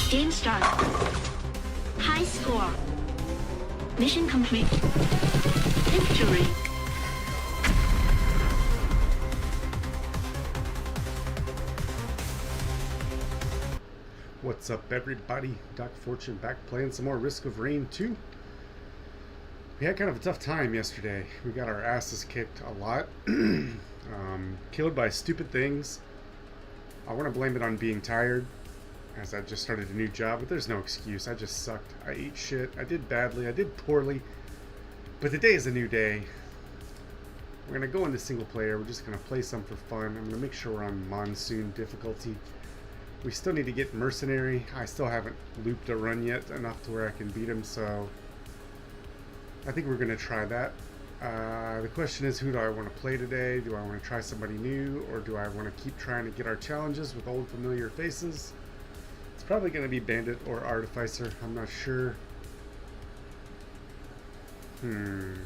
Game start. High score. Mission complete. Victory. What's up, everybody? Doc Fortune back playing some more Risk of Rain 2. We had kind of a tough time yesterday. We got our asses kicked a lot. Killed by stupid things. I want to blame it on being tired, as I just started a new job, but there's no excuse. I just sucked. I ate shit. I did badly. I did poorly. But today is a new day. We're going to go into single player. We're just going to play some for fun. I'm going to make sure we're on monsoon difficulty. We still need to get mercenary. I still haven't looped a run yet enough to where I can beat him, so I think we're going to try that. The question is, who do I want to play today? Do I want to try somebody new, or do I want to keep trying to get our challenges with old familiar faces? It's probably going to be Bandit or Artificer. I'm not sure. I'm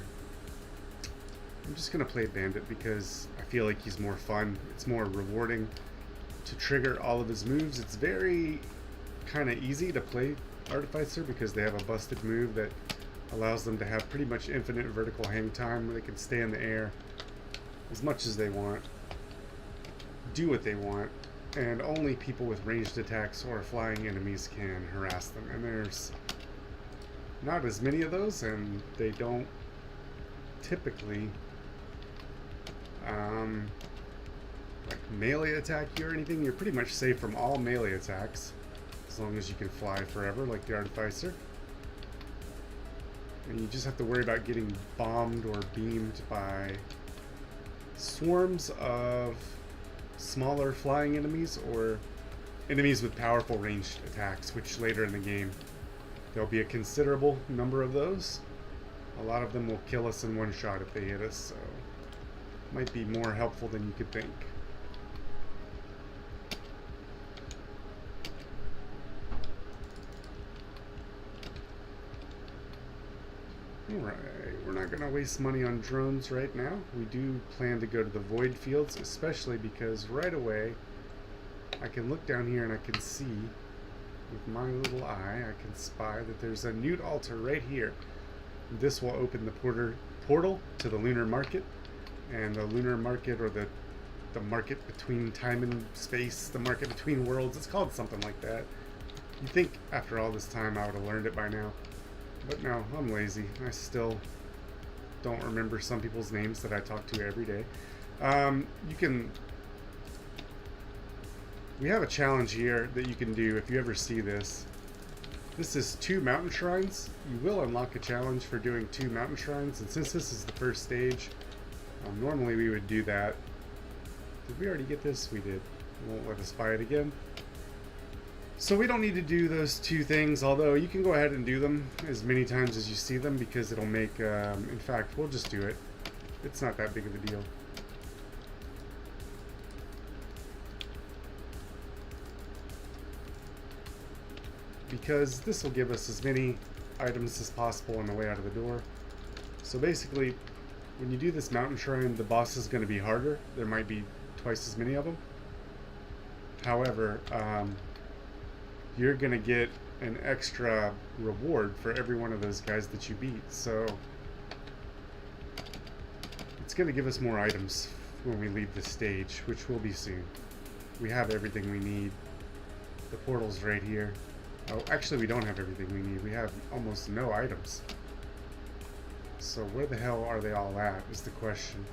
just going to play Bandit because I feel like he's more fun. It's more rewarding to trigger all of his moves. It's very kind of easy to play Artificer because they have a busted move that allows them to have pretty much infinite vertical hang time where they can stay in the air as much as they want, do what they want, and only people with ranged attacks or flying enemies can harass them. And there's not as many of those, and they don't typically like melee attack you or anything. You're pretty much safe from all melee attacks as long as you can fly forever like the Artificer. And you just have to worry about getting bombed or beamed by swarms of smaller flying enemies or enemies with powerful ranged attacks, which later in the game there'll be a considerable number of those. A lot of them will kill us in one shot if they hit us, so might be more helpful than you could think. Alright, we're not going to waste money on drones right now. We do plan to go to the void fields, especially because right away I can look down here and I can see with my little eye, I can spy that there's a newt altar right here. This will open the portal to the lunar market, and the lunar market, or the market between time and space, the market between worlds, it's called something like that. You'd think after all this time I would have learned it by now. But no, I'm lazy. I still don't remember some people's names that I talk to every day. We have a challenge here that you can do if you ever see this. This is 2 mountain shrines. You will unlock a challenge for doing 2 mountain shrines, and since this is the first stage, normally we would do that. Did we already get this? We did. It won't let us buy it again. So we don't need to do those 2 things, although you can go ahead and do them as many times as you see them because it'll make, in fact, we'll just do it. It's not that big of a deal. Because this will give us as many items as possible on the way out of the door. So basically, when you do this mountain shrine, the boss is going to be harder. There might be twice as many of them. However, you're going to get an extra reward for every one of those guys that you beat. So it's going to give us more items when we leave the stage, which will be soon. We have everything we need. The portal's right here. Oh, actually we don't have everything we need. We have almost no items. So where the hell are they all at is the question.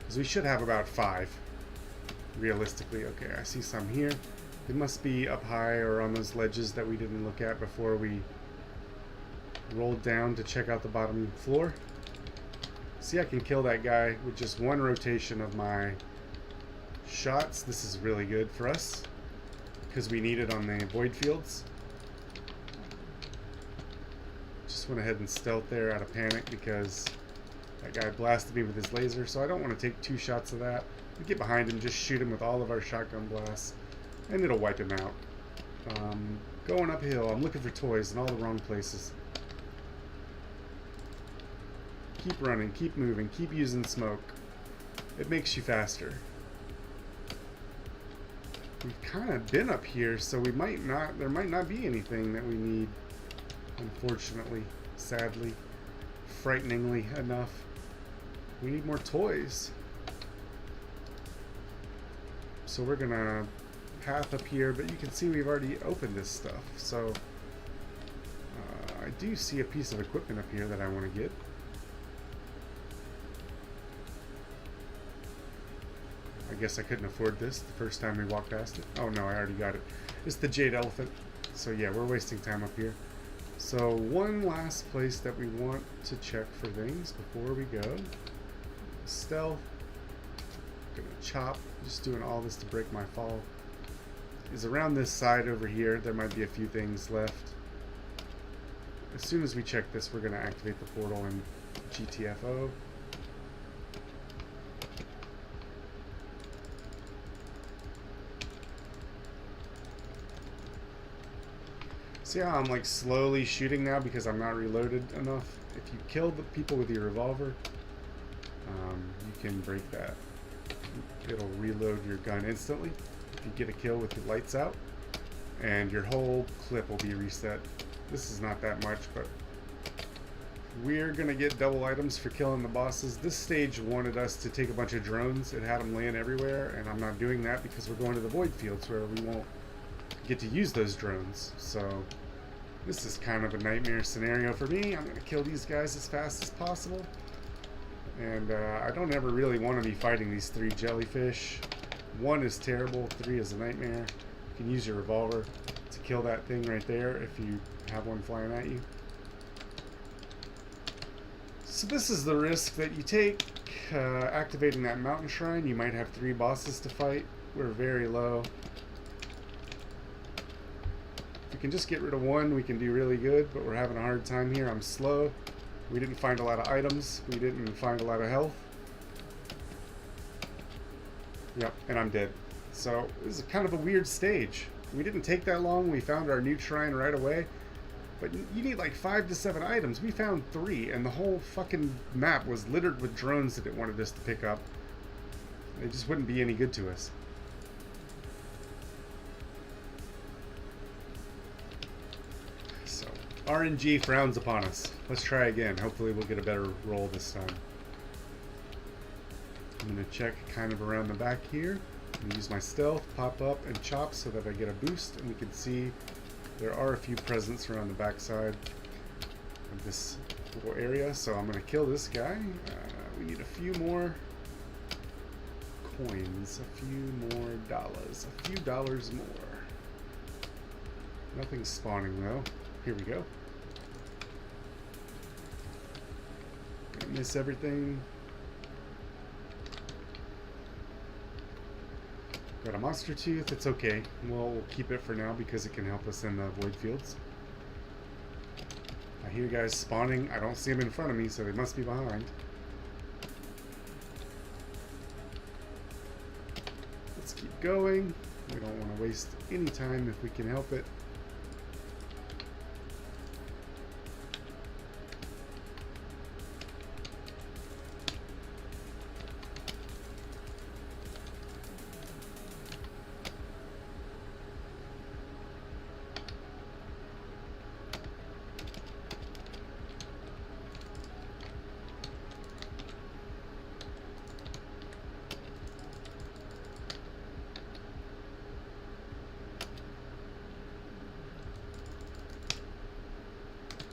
Because we should have about 5. Realistically. Okay, I see some here. It must be up high or on those ledges that we didn't look at before we rolled down to check out the bottom floor. See, I can kill that guy with just 1 rotation of my shots. This is really good for us because we need it on the void fields. Just went ahead and stealth there out of panic because that guy blasted me with his laser, so I don't want to take 2 shots of that. We get behind him, just shoot him with all of our shotgun blasts, and it'll wipe him out. Going uphill, I'm looking for toys in all the wrong places. Keep running, keep moving, keep using smoke. It makes you faster. we've kind of been up here, so we might not, there might not be anything that we need, unfortunately, sadly, frighteningly enough. We need more toys. So we're gonna path up here, but you can see we've already opened this stuff. So I do see a piece of equipment up here that I want to get. I guess I couldn't afford this the first time we walked past it. Oh no, I already got it. It's the jade elephant. So yeah, we're wasting time up here. So one last place that we want to check for things before we go. Stealth. Gonna chop. Just doing all this to break my fall. Is around this side over here. There might be a few things left. As soon as we check this, we're gonna activate the portal and GTFO. See how I'm like slowly shooting now because I'm not reloaded enough? If you kill the people with your revolver, you can break that. It'll reload your gun instantly if you get a kill with your lights out, and your whole clip will be reset. This is not that much, but we're gonna get double items for killing the bosses. This stage wanted us to take a bunch of drones. It had them laying everywhere, and I'm not doing that because we're going to the void fields where we won't get to use those drones. So this is kind of a nightmare scenario for me. I'm gonna kill these guys as fast as possible, and I don't ever really want to be fighting these 3 jellyfish. 1 is terrible, 3 is a nightmare. You can use your revolver to kill that thing right there if you have one flying at you. So this is the risk that you take activating that mountain shrine. You might have 3 bosses to fight. We're very low. If we can just get rid of 1, we can do really good, but we're having a hard time here. I'm slow. We didn't find a lot of items. We didn't find a lot of health. Yep, and I'm dead. So this is kind of a weird stage. We didn't take that long. We found our new shrine right away. But you need like 5 to 7 items. We found 3, and the whole fucking map was littered with drones that it wanted us to pick up. They just wouldn't be any good to us. So, RNG frowns upon us. Let's try again. Hopefully we'll get a better roll this time. I'm going to check kind of around the back here. I'm going to use my stealth, pop up, and chop so that I get a boost, and we can see there are a few presents around the backside of this little area. So I'm going to kill this guy. We need a few more coins, a few more dollars, a few dollars more. Nothing's spawning though. Here we go. Gonna miss everything. Got a monster tooth. It's okay. We'll keep it for now because it can help us in the void fields. I hear guys spawning. I don't see them in front of me, so they must be behind. Let's keep going. We don't want to waste any time if we can help it.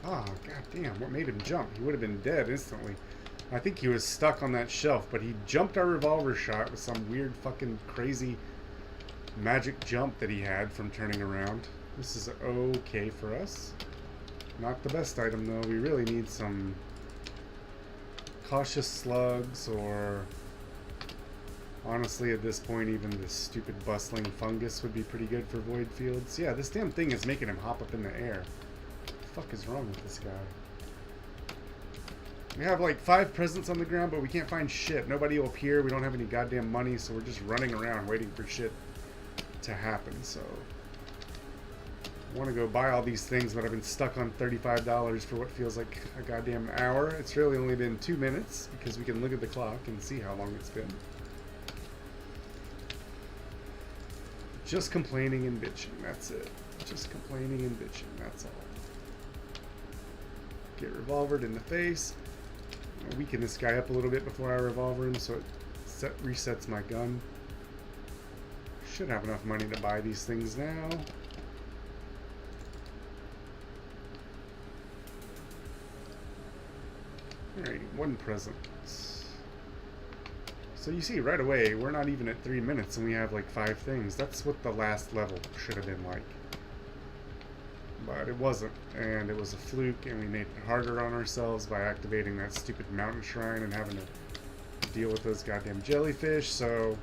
Oh, goddamn, what made him jump? He would have been dead instantly. I think he was stuck on that shelf, but he jumped our revolver shot with some weird fucking crazy magic jump that he had from turning around. This is okay for us. Not the best item, though. We really need some cautious slugs, or honestly, at this point, even this stupid bustling fungus would be pretty good for void fields. Yeah, this damn thing is making him hop up in the air. What the fuck is wrong with this guy? We have like 5 presents on the ground, but we can't find shit. Nobody will appear. We don't have any goddamn money, so we're just running around waiting for shit to happen. So I want to go buy all these things, but I've been stuck on $35 for what feels like a goddamn hour. It's really only been 2 minutes because we can look at the clock and see how long it's been. Just complaining and bitching, that's it. Just complaining and bitching, that's all. Get revolvered in the face. I'll weaken this guy up a little bit before I revolver him so it resets my gun. Should have enough money to buy these things now. Alright, 1 present. So you see right away, we're not even at 3 minutes and we have like 5 things. That's what the last level should have been like. But it wasn't, and it was a fluke, and we made it harder on ourselves by activating that stupid mountain shrine and having to deal with those goddamn jellyfish, so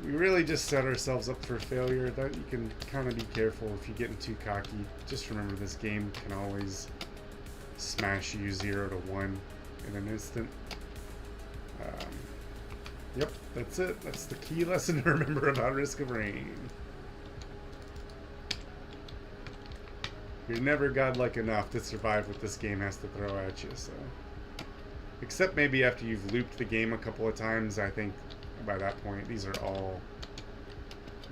we really just set ourselves up for failure. That you can kind of be careful if you're getting too cocky. Just remember this game can always smash you 0 to 1 in an instant. Yep, that's it. That's the key lesson to remember about Risk of Rain. You're never godlike enough to survive what this game has to throw at you, so. Except maybe after you've looped the game a couple of times, I think by that point these are all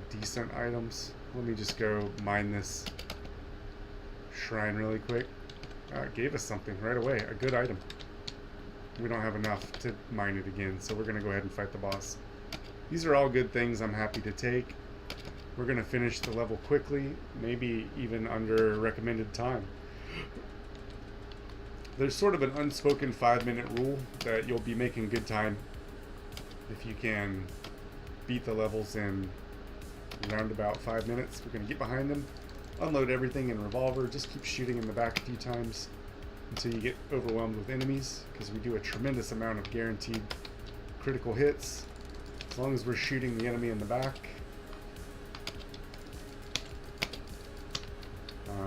decent items. Let me just go mine this shrine really quick. It gave us something right away, a good item. We don't have enough to mine it again, so we're going to go ahead and fight the boss. These are all good things I'm happy to take. We're going to finish the level quickly, maybe even under recommended time. There's sort of an unspoken 5-minute rule that you'll be making good time if you can beat the levels in around about 5 minutes. We're going to get behind them, unload everything in revolver, just keep shooting in the back a few times until you get overwhelmed with enemies, because we do a tremendous amount of guaranteed critical hits as long as we're shooting the enemy in the back.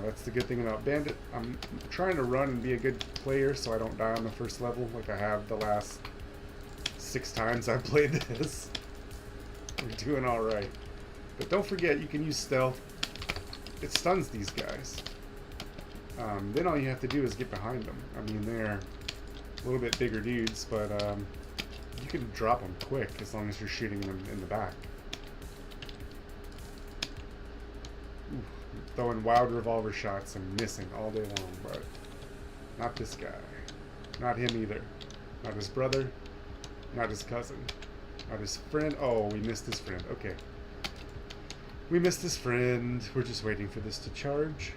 That's the good thing about Bandit. I'm trying to run and be a good player so I don't die on the first level like I have the last 6 times I've played this. We're doing alright. But don't forget, you can use stealth. It stuns these guys. Then all you have to do is get behind them. I mean, they're a little bit bigger dudes, but you can drop them quick as long as you're shooting them in the back. Ooh, throwing wild revolver shots and missing all day long, but not this guy. Not him either. Not his brother. Not his cousin. Not his friend. Oh, we missed his friend. Okay. We missed his friend. We're just waiting for this to charge.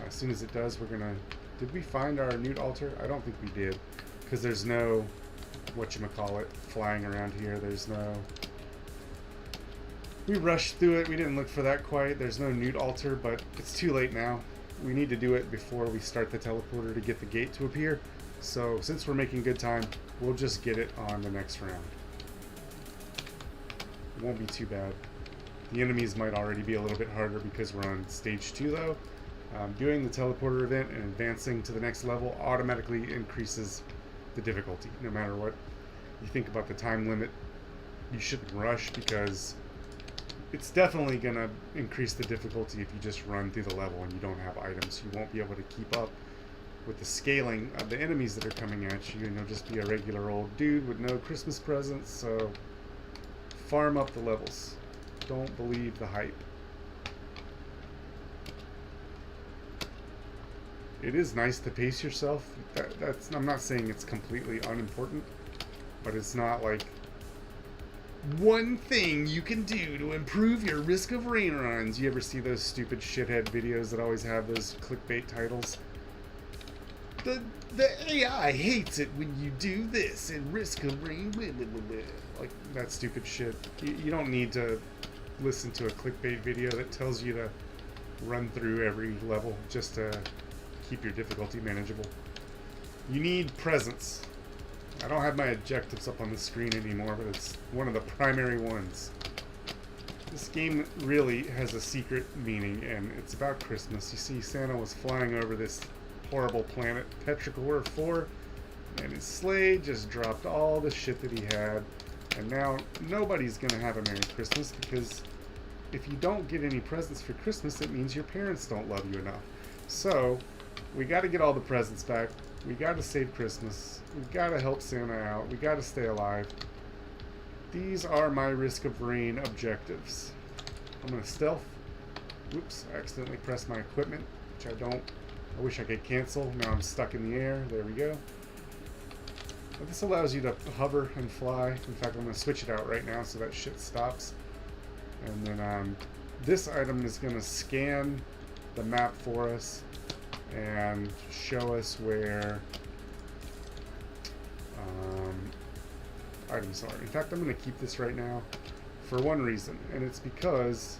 As soon as it does, we're gonna... Did we find our newt altar? I don't think we did. Because there's no... whatchamacallit flying around here. There's no... We rushed through it. We didn't look for that quite. There's no newt altar, but it's too late now. We need to do it before we start the teleporter to get the gate to appear. So, since we're making good time, we'll just get it on the next round. It won't be too bad. The enemies might already be a little bit harder because we're on stage 2 though. Doing the teleporter event and advancing to the next level automatically increases the difficulty. No matter what you think about the time limit, you shouldn't rush because it's definitely going to increase the difficulty if you just run through the level and you don't have items. You won't be able to keep up with the scaling of the enemies that are coming at you, and you'll just be a regular old dude with no Christmas presents, so farm up the levels. Don't believe the hype. It is nice to pace yourself. I'm not saying it's completely unimportant, but it's not like one thing you can do to improve your Risk of Rain runs. You ever see those stupid shithead videos that always have those clickbait titles? The AI hates it when you do this in Risk of Rain. Blah, blah, blah, blah. Like that stupid shit. You don't need to listen to a clickbait video that tells you to run through every level just to keep your difficulty manageable. You need presence. I don't have my objectives up on the screen anymore, but it's one of the primary ones. This game really has a secret meaning, and it's about Christmas. You see, Santa was flying over this horrible planet, Petrichor 4, and his sleigh just dropped all the shit that he had, and now nobody's gonna have a Merry Christmas because if you don't get any presents for Christmas, it means your parents don't love you enough. So, we gotta get all the presents back. We gotta save Christmas. We gotta help Santa out. We gotta stay alive. These are my Risk of Rain objectives. I'm going to stealth. Whoops, I accidentally pressed my equipment, which I don't. I wish I could cancel. Now I'm stuck in the air. There we go. But this allows you to hover and fly. In fact, I'm going to switch it out right now so that shit stops. And then this item is going to scan the map for us and show us where items are. In fact, I'm going to keep this right now for one reason, and it's because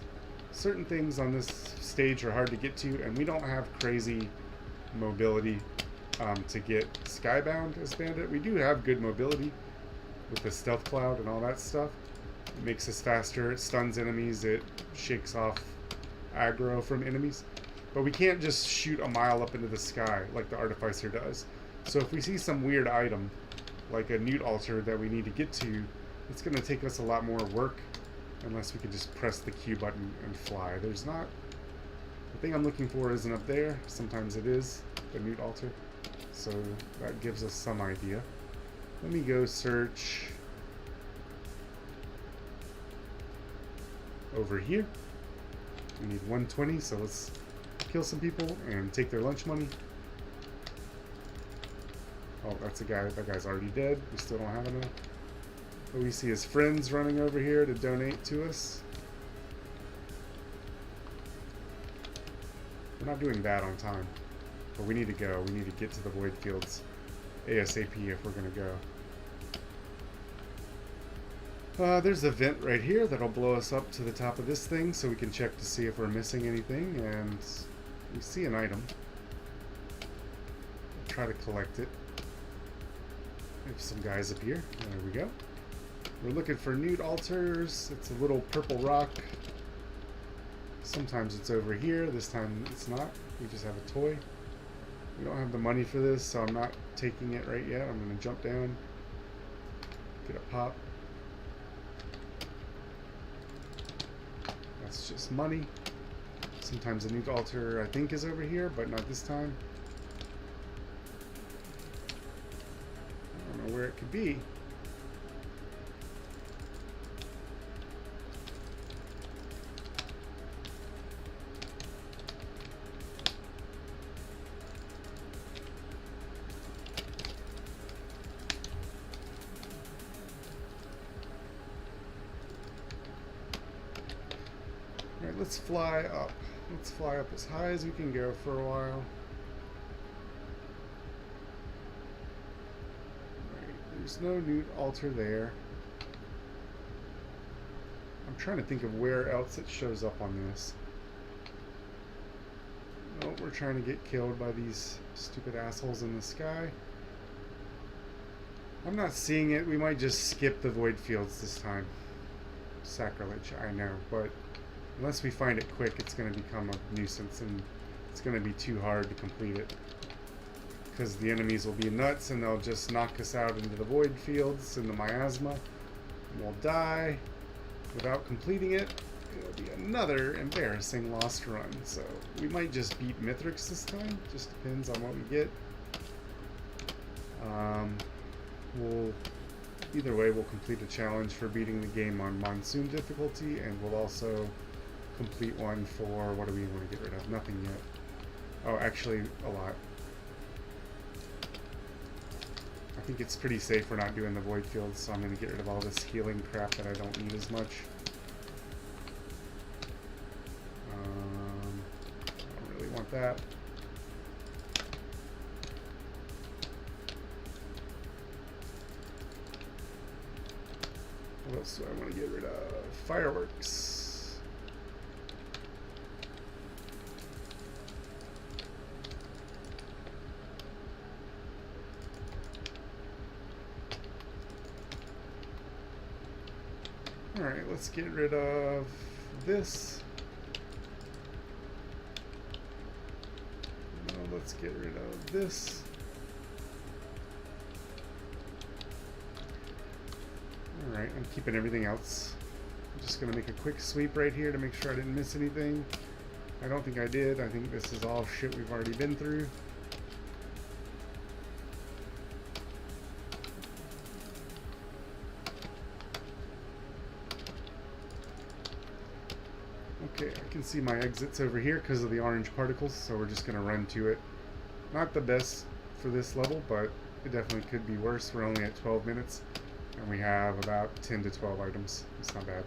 certain things on this stage are hard to get to, and we don't have crazy mobility to get skybound as bandit. We do have good mobility with the stealth cloud and all that stuff. It makes us faster, it stuns enemies, it shakes off aggro from enemies, but we can't just shoot a mile up into the sky like the artificer does. So if we see some weird item like a newt altar that we need to get to, it's going to take us a lot more work unless we can just press the Q button and fly. There's not... The thing I'm looking for isn't up there. Sometimes it is, the newt altar. So that gives us some idea. Let me go search over here. We need 120, so let's kill some people and take their lunch money. Oh, that's a guy. That guy's already dead. We still don't have enough. But we see his friends running over here to donate to us. We're not doing bad on time. But we need to go. We need to get to the void fields ASAP if we're going to go. There's a vent right here that'll blow us up to the top of this thing so we can check to see if we're missing anything. And we see an item. We'll try to collect it. There's some guys up here. There we go. We're looking for newt altars. It's a little purple rock. Sometimes it's over here. This time it's not. We just have a toy. We don't have the money for this, so I'm not taking it right yet. I'm going to jump down. Get a pop. That's just money. Sometimes a newt altar, I think, is over here, but not this time. I don't know where it could be. Alright, let's fly up. Let's fly up as high as we can go for a while. There's no newt altar there. I'm trying to think of where else it shows up on this. No, we're trying to get killed by these stupid assholes in the sky. I'm not seeing it. We might just skip the void fields this time. Sacrilege, I know, but unless we find it quick, it's going to become a nuisance and it's going to be too hard to complete it. Because the enemies will be nuts and they'll just knock us out into the void fields, in the miasma, and we'll die without completing it. It'll be another embarrassing lost run. So we might just beat Mithrix this time. Just depends on what we get. Either way, we'll complete a challenge for beating the game on monsoon difficulty, and we'll also complete one for, what do we want to get rid of? Nothing yet. Oh, actually, a lot. I think it's pretty safe we're not doing the void fields, so I'm going to get rid of all this healing crap that I don't need as much. I don't really want that. What else do I want to get rid of? Fireworks. Alright, let's get rid of this. No, let's get rid of this. Alright, I'm keeping everything else. I'm just going to make a quick sweep right here to make sure I didn't miss anything. I don't think I did. I think this is all shit we've already been through. can see my exits over here because of the orange particles, so we're just going to run to it. Not the best for this level, but it definitely could be worse. We're only at 12 minutes, and we have about 10 to 12 items. It's not bad.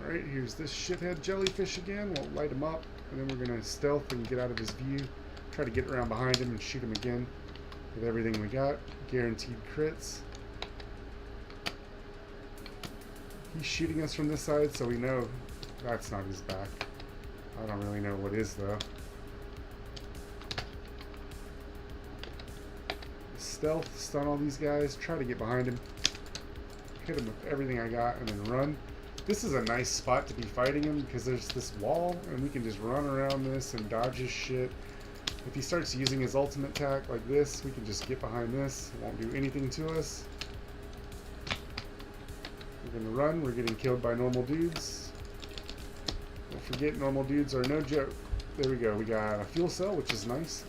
Alright, here's this shithead jellyfish again. We'll light him up, and then we're going to stealth and get out of his view. Try to get around behind him and shoot him again with everything we got. Guaranteed crits. He's shooting us from this side, so we know that's not his back. I don't really know what is, though. Stealth, stun all these guys, try to get behind him. Hit him with everything I got, and then run. This is a nice spot to be fighting him because there's this wall, and we can just run around this and dodge his shit. If he starts using his ultimate attack like this, we can just get behind this. It won't do anything to us. We're going to run. We're getting killed by normal dudes. Don't forget, normal dudes are no joke. There we go. We got a fuel cell, which is nice.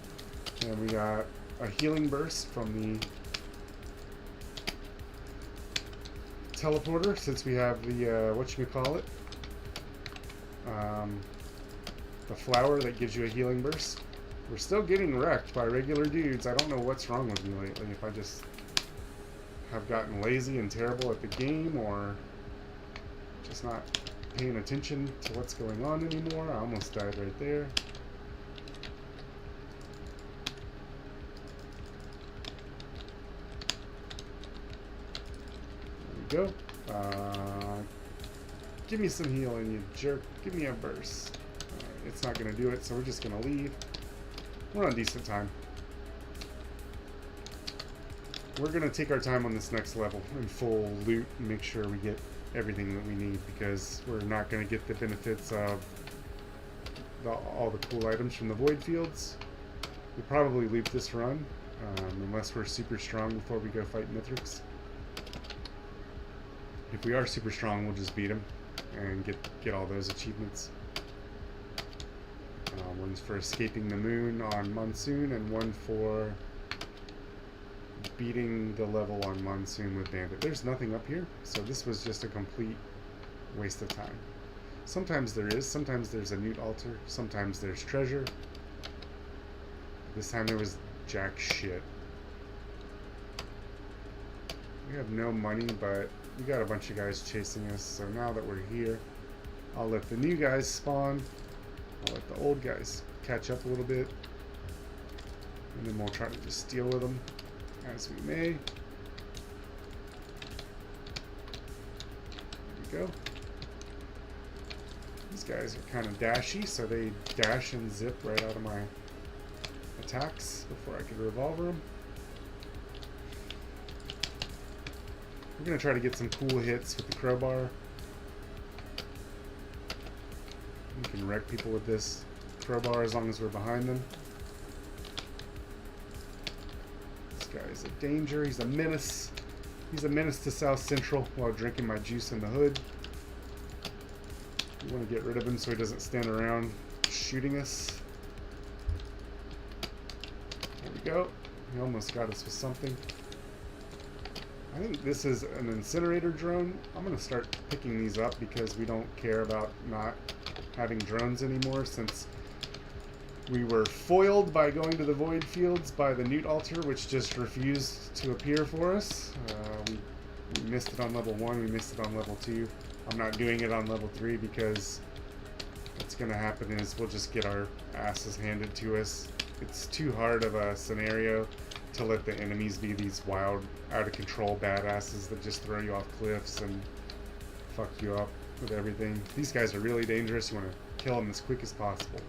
And we got a healing burst from the teleporter, since we have the, whatchamacallit, the flower that gives you a healing burst. We're still getting wrecked by regular dudes. I don't know what's wrong with me lately. If I just have gotten lazy and terrible at the game, or just not paying attention to what's going on anymore. I almost died right there. There we go. Give me some healing, you jerk. Give me a burst. Alright, it's not going to do it, so we're just going to leave. We're on decent time. We're going to take our time on this next level and full loot and make sure we get everything that we need, because we're not going to get the benefits of all the cool items from the void fields. We'll probably leave this run unless we're super strong before we go fight Mithrix. If we are super strong, we'll just beat him and get all those achievements. One's for escaping the moon on Monsoon, and one for beating the level on Monsoon with Bandit. There's nothing up here, so this was just a complete waste of time. Sometimes there is. Sometimes there's a newt altar. Sometimes there's treasure. This time there was jack shit. We have no money, but we got a bunch of guys chasing us, so now that we're here, I'll let the new guys spawn. I'll let the old guys catch up a little bit, and then we'll try to just deal with them as we may. There we go. These guys are kind of dashy, so they dash and zip right out of my attacks before I can revolver them. We're going to try to get some cool hits with the crowbar. We can wreck people with this crowbar as long as we're behind them. This guy is a danger. He's a menace. He's a menace to South Central while drinking my juice in the hood. We want to get rid of him so he doesn't stand around shooting us. There we go. He almost got us with something. I think this is an incinerator drone. I'm going to start picking these up because we don't care about not having drones anymore, since we were foiled by going to the void fields by the newt altar, which just refused to appear for us. We missed it on level 1, we missed it on level 2. I'm not doing it on level 3 because what's going to happen is we'll just get our asses handed to us. It's too hard of a scenario to let the enemies be these wild, out of control badasses that just throw you off cliffs and fuck you up with everything. These guys are really dangerous. You want to kill them as quick as possible.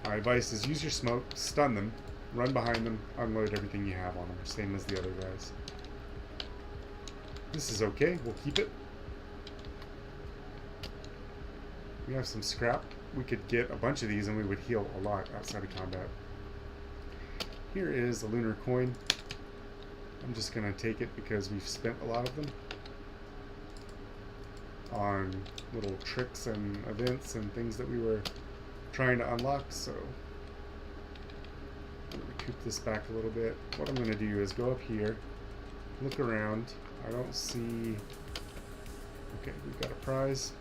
My advice is use your smoke, stun them, run behind them, unload everything you have on them, same as the other guys. This is okay, we'll keep it. We have some scrap. We could get a bunch of these and we would heal a lot outside of combat. Here is a lunar coin. I'm just going to take it because we've spent a lot of them on little tricks and events and things that we were trying to unlock, so Recoup this back a little bit. What I'm going to do is go up here, look around. I don't see... Okay, we've got a prize.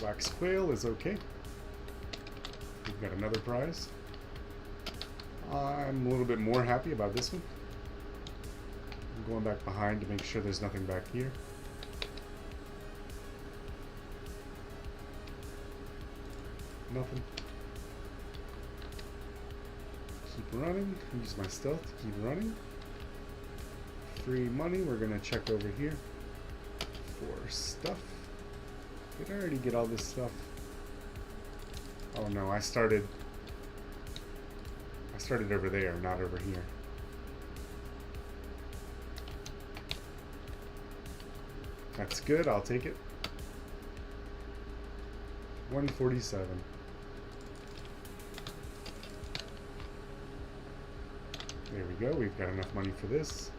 Wax quail is okay. We've got another prize. I'm a little bit more happy about this one. I'm going back behind to make sure there's nothing back here. Nothing. Keep running. Use my stealth to keep running. Free money. We're going to check over here for stuff. Did I already get all this stuff? Oh no, I started over there, not over here. That's good, I'll take it. 147. There we go, we've got enough money for this.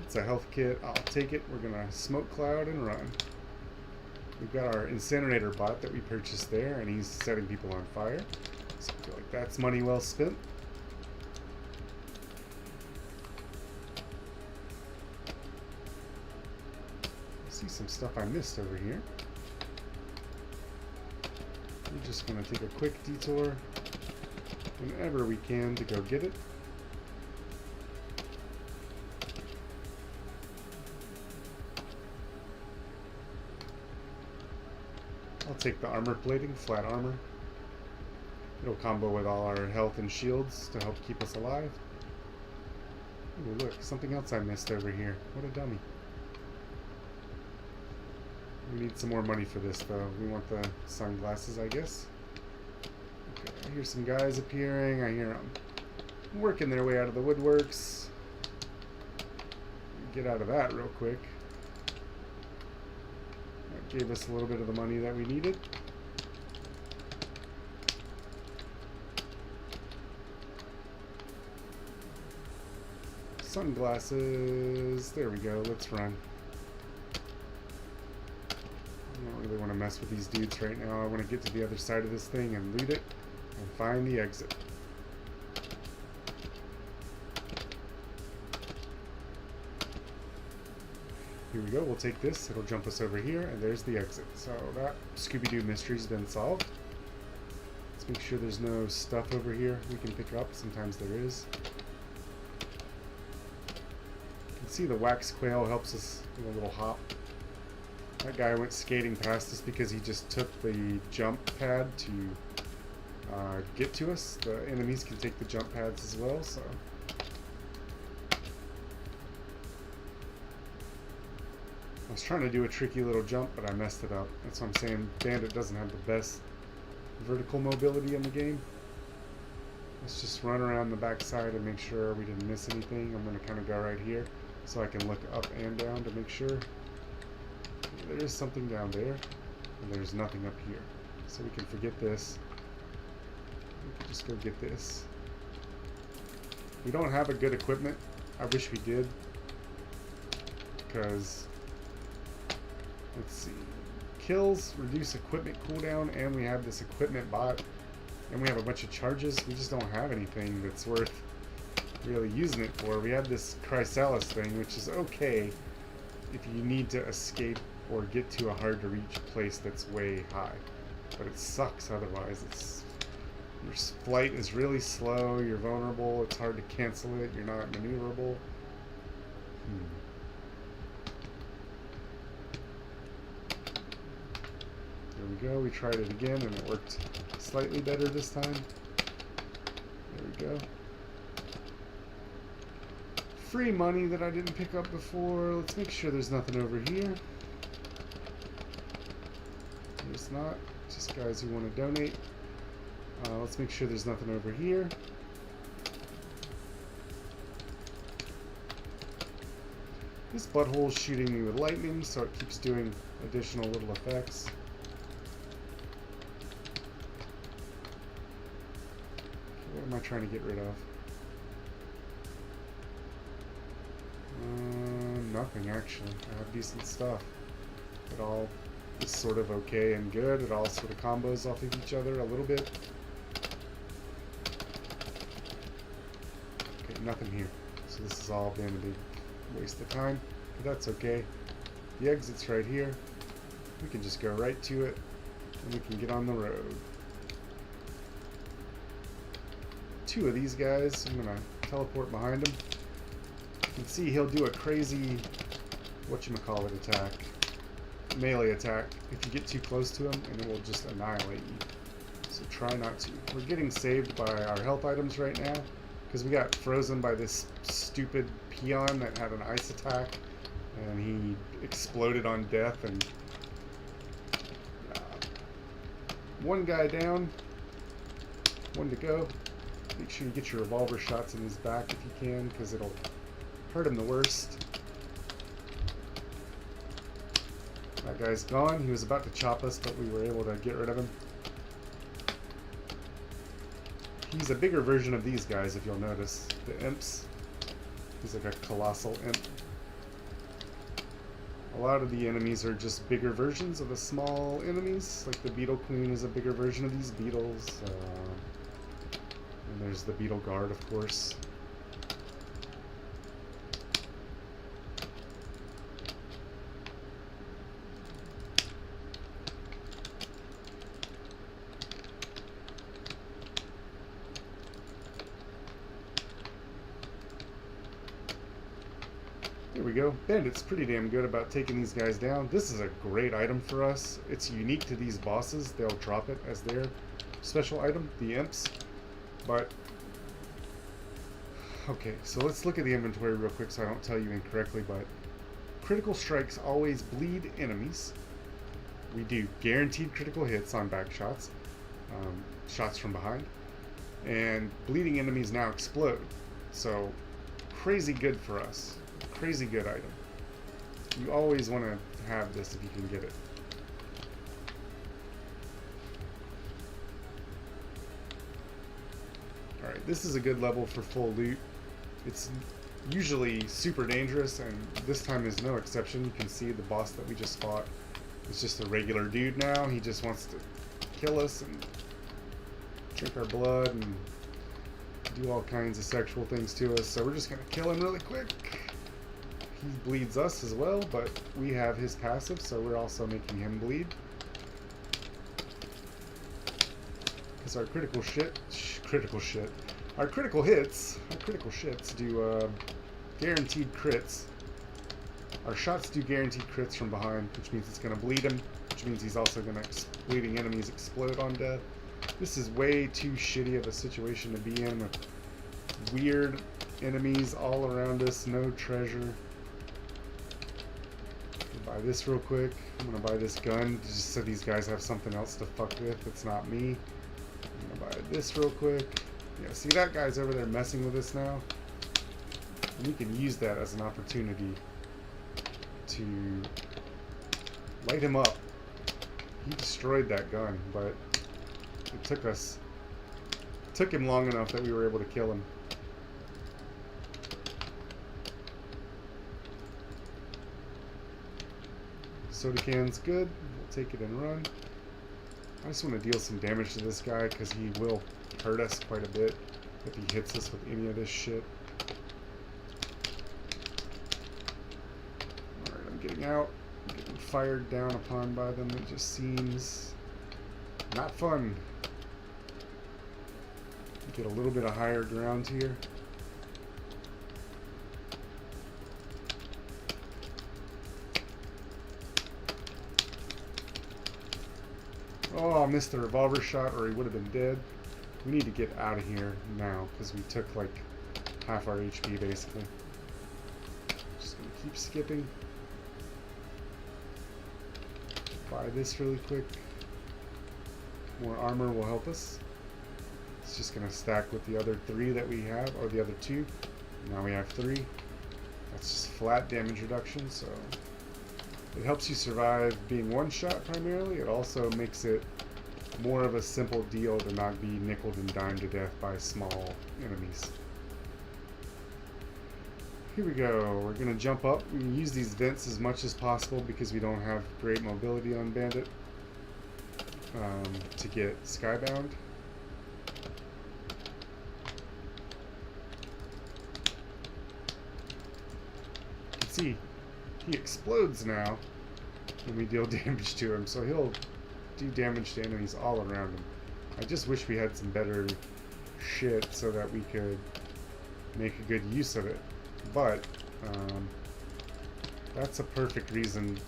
It's a health kit, I'll take it. We're gonna smoke cloud and run. We've got our incinerator bot that we purchased there, and he's setting people on fire. So I feel like that's money well spent. I see some stuff I missed over here. We're just going to take a quick detour whenever we can to go get it. I'll take the armor plating, flat armor. It'll combo with all our health and shields to help keep us alive. Ooh, look, something else I missed over here. What a dummy. We need some more money for this, though. We want the sunglasses, I guess. Okay, I hear some guys appearing. I hear them working their way out of the woodworks. Get out of that real quick. That gave us a little bit of the money that we needed. Sunglasses. There we go. Let's run. I don't really want to mess with these dudes right now. I want to get to the other side of this thing and loot it and find the exit. Here we go. We'll take this. It'll jump us over here, and there's the exit. So that Scooby-Doo mystery's been solved. Let's make sure there's no stuff over here we can pick up. Sometimes there is. You can see the wax quail helps us in a little hop. That guy went skating past us because he just took the jump pad to get to us. The enemies can take the jump pads as well, so... I was trying to do a tricky little jump, but I messed it up. That's what I'm saying. Bandit doesn't have the best vertical mobility in the game. Let's just run around the backside and make sure we didn't miss anything. I'm going to kind of go right here so I can look up and down to make sure. There is something down there, and there's nothing up here. So we can forget this. We can just go get this. We don't have a good equipment. I wish we did. Because... let's see. Kills, reduce equipment cooldown, and we have this equipment bot. And we have a bunch of charges. We just don't have anything that's worth really using it for. We have this chrysalis thing, which is okay if you need to escape or get to a hard-to-reach place that's way high. But it sucks otherwise. Your flight is really slow, you're vulnerable, it's hard to cancel it, you're not maneuverable. There we go, we tried it again and it worked slightly better this time. There we go. Free money that I didn't pick up before. Let's make sure there's nothing over here. There's not. Just guys who want to donate. Let's make sure there's nothing over here. This butthole is shooting me with lightning, so it keeps doing additional little effects. What am I trying to get rid of? Nothing actually. I have decent stuff. But I'll is sort of okay and good. It all sort of combos off of each other a little bit. Okay, nothing here. So this has all been a big waste of time, but that's okay. The exit's right here. We can just go right to it, and we can get on the road. Two of these guys, I'm gonna teleport behind him. You can see he'll do a crazy, whatchamacallit attack, melee attack, if you get too close to him, and it will just annihilate you. So try not to. We're getting saved by our health items right now, because we got frozen by this stupid peon that had an ice attack, and he exploded on death, and one guy down, one to go. Make sure you get your revolver shots in his back if you can, because it'll hurt him the worst. That guy's gone. He was about to chop us, but we were able to get rid of him. He's a bigger version of these guys, if you'll notice. The imps. He's like a colossal imp. A lot of the enemies are just bigger versions of the small enemies. Like the Beetle Queen is a bigger version of these beetles. And there's the Beetle Guard, of course. There we go. Bandit's pretty damn good about taking these guys down. This is a great item for us. It's unique to these bosses. They'll drop it as their special item, the imps. But, okay, so let's look at the inventory real quick so I don't tell you incorrectly, but critical strikes always bleed enemies. We do guaranteed critical hits on back shots, shots from behind, and bleeding enemies now explode. So, crazy good for us. Crazy good item. You always want to have this if you can get it. Alright, this is a good level for full loot. It's usually super dangerous, and this time is no exception. You can see the boss that we just fought is just a regular dude now. He just wants to kill us and drink our blood and do all kinds of sexual things to us. So we're just going to kill him really quick. He bleeds us as well, but we have his passive, so we're also making him bleed. Because our critical hits do guaranteed crits. Our shots do guaranteed crits from behind, which means it's going to bleed him, which means he's also going to bleeding enemies explode on death. This is way too shitty of a situation to be in, with weird enemies all around us, no treasure. Buy this real quick. I'm gonna buy this gun just so these guys have something else to fuck with. It's not me. I'm gonna buy this real quick. Yeah, see that guy's over there messing with us now? And we can use that as an opportunity to light him up. He destroyed that gun, but it took him long enough that we were able to kill him. Soda can's good. We'll take it and run. I just want to deal some damage to this guy because he will hurt us quite a bit if he hits us with any of this shit. Alright, I'm getting out. I'm getting fired down upon by them. It just seems not fun. Get a little bit of higher ground here. Oh, I missed the revolver shot, or he would have been dead. We need to get out of here now, because we took like half our HP basically. Just gonna keep skipping. Buy this really quick. More armor will help us. It's just gonna stack with the other 3 that we have, or the other 2. Now we have 3. That's just flat damage reduction, so it helps you survive being one shot primarily. It also makes it more of a simple deal to not be nickeled and dimed to death by small enemies. here we go. We're going to jump up. We can use these vents as much as possible because we don't have great mobility on Bandit to get skybound. You can see he explodes now when we deal damage to him, so he'll do damage to enemies all around him. I just wish we had some better shit so that we could make a good use of it. But that's a perfect reason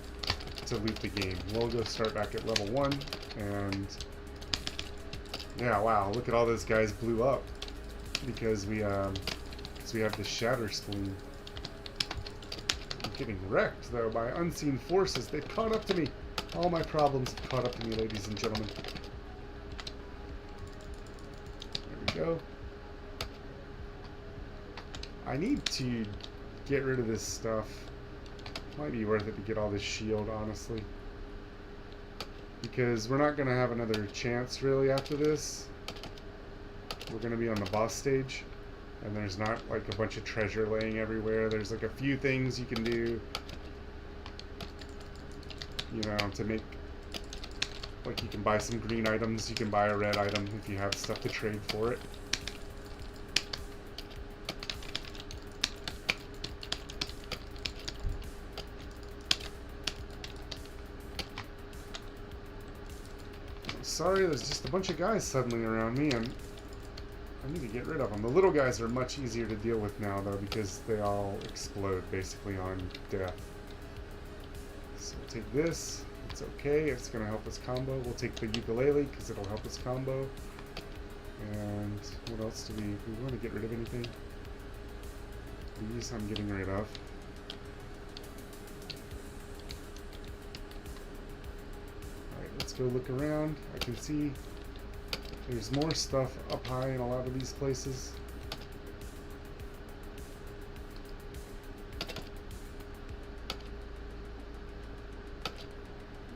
to loot the game. We'll go start back at level 1, and yeah, wow, look at all those guys blew up because we have this shatter spleen. I'm getting wrecked though by unseen forces. They've caught up to me. All my problems have caught up to me, ladies and gentlemen. There we go. I need to get rid of this stuff. Might be worth it to get all this shield, honestly. Because we're not going to have another chance, really, after this. We're going to be on the boss stage. And there's not, like, a bunch of treasure laying everywhere. There's, like, a few things you can do. You know, to make... Like, you can buy some green items. You can buy a red item if you have stuff to trade for it. Sorry, there's just a bunch of guys suddenly around me, and I need to get rid of them. The little guys are much easier to deal with now, though, because they all explode, basically, on death. So we'll take this. It's okay. It's going to help us combo. We'll take the ukulele, because it'll help us combo. And what else do we want to get rid of anything? These I'm getting rid of. Let's go look around. I can see there's more stuff up high in a lot of these places.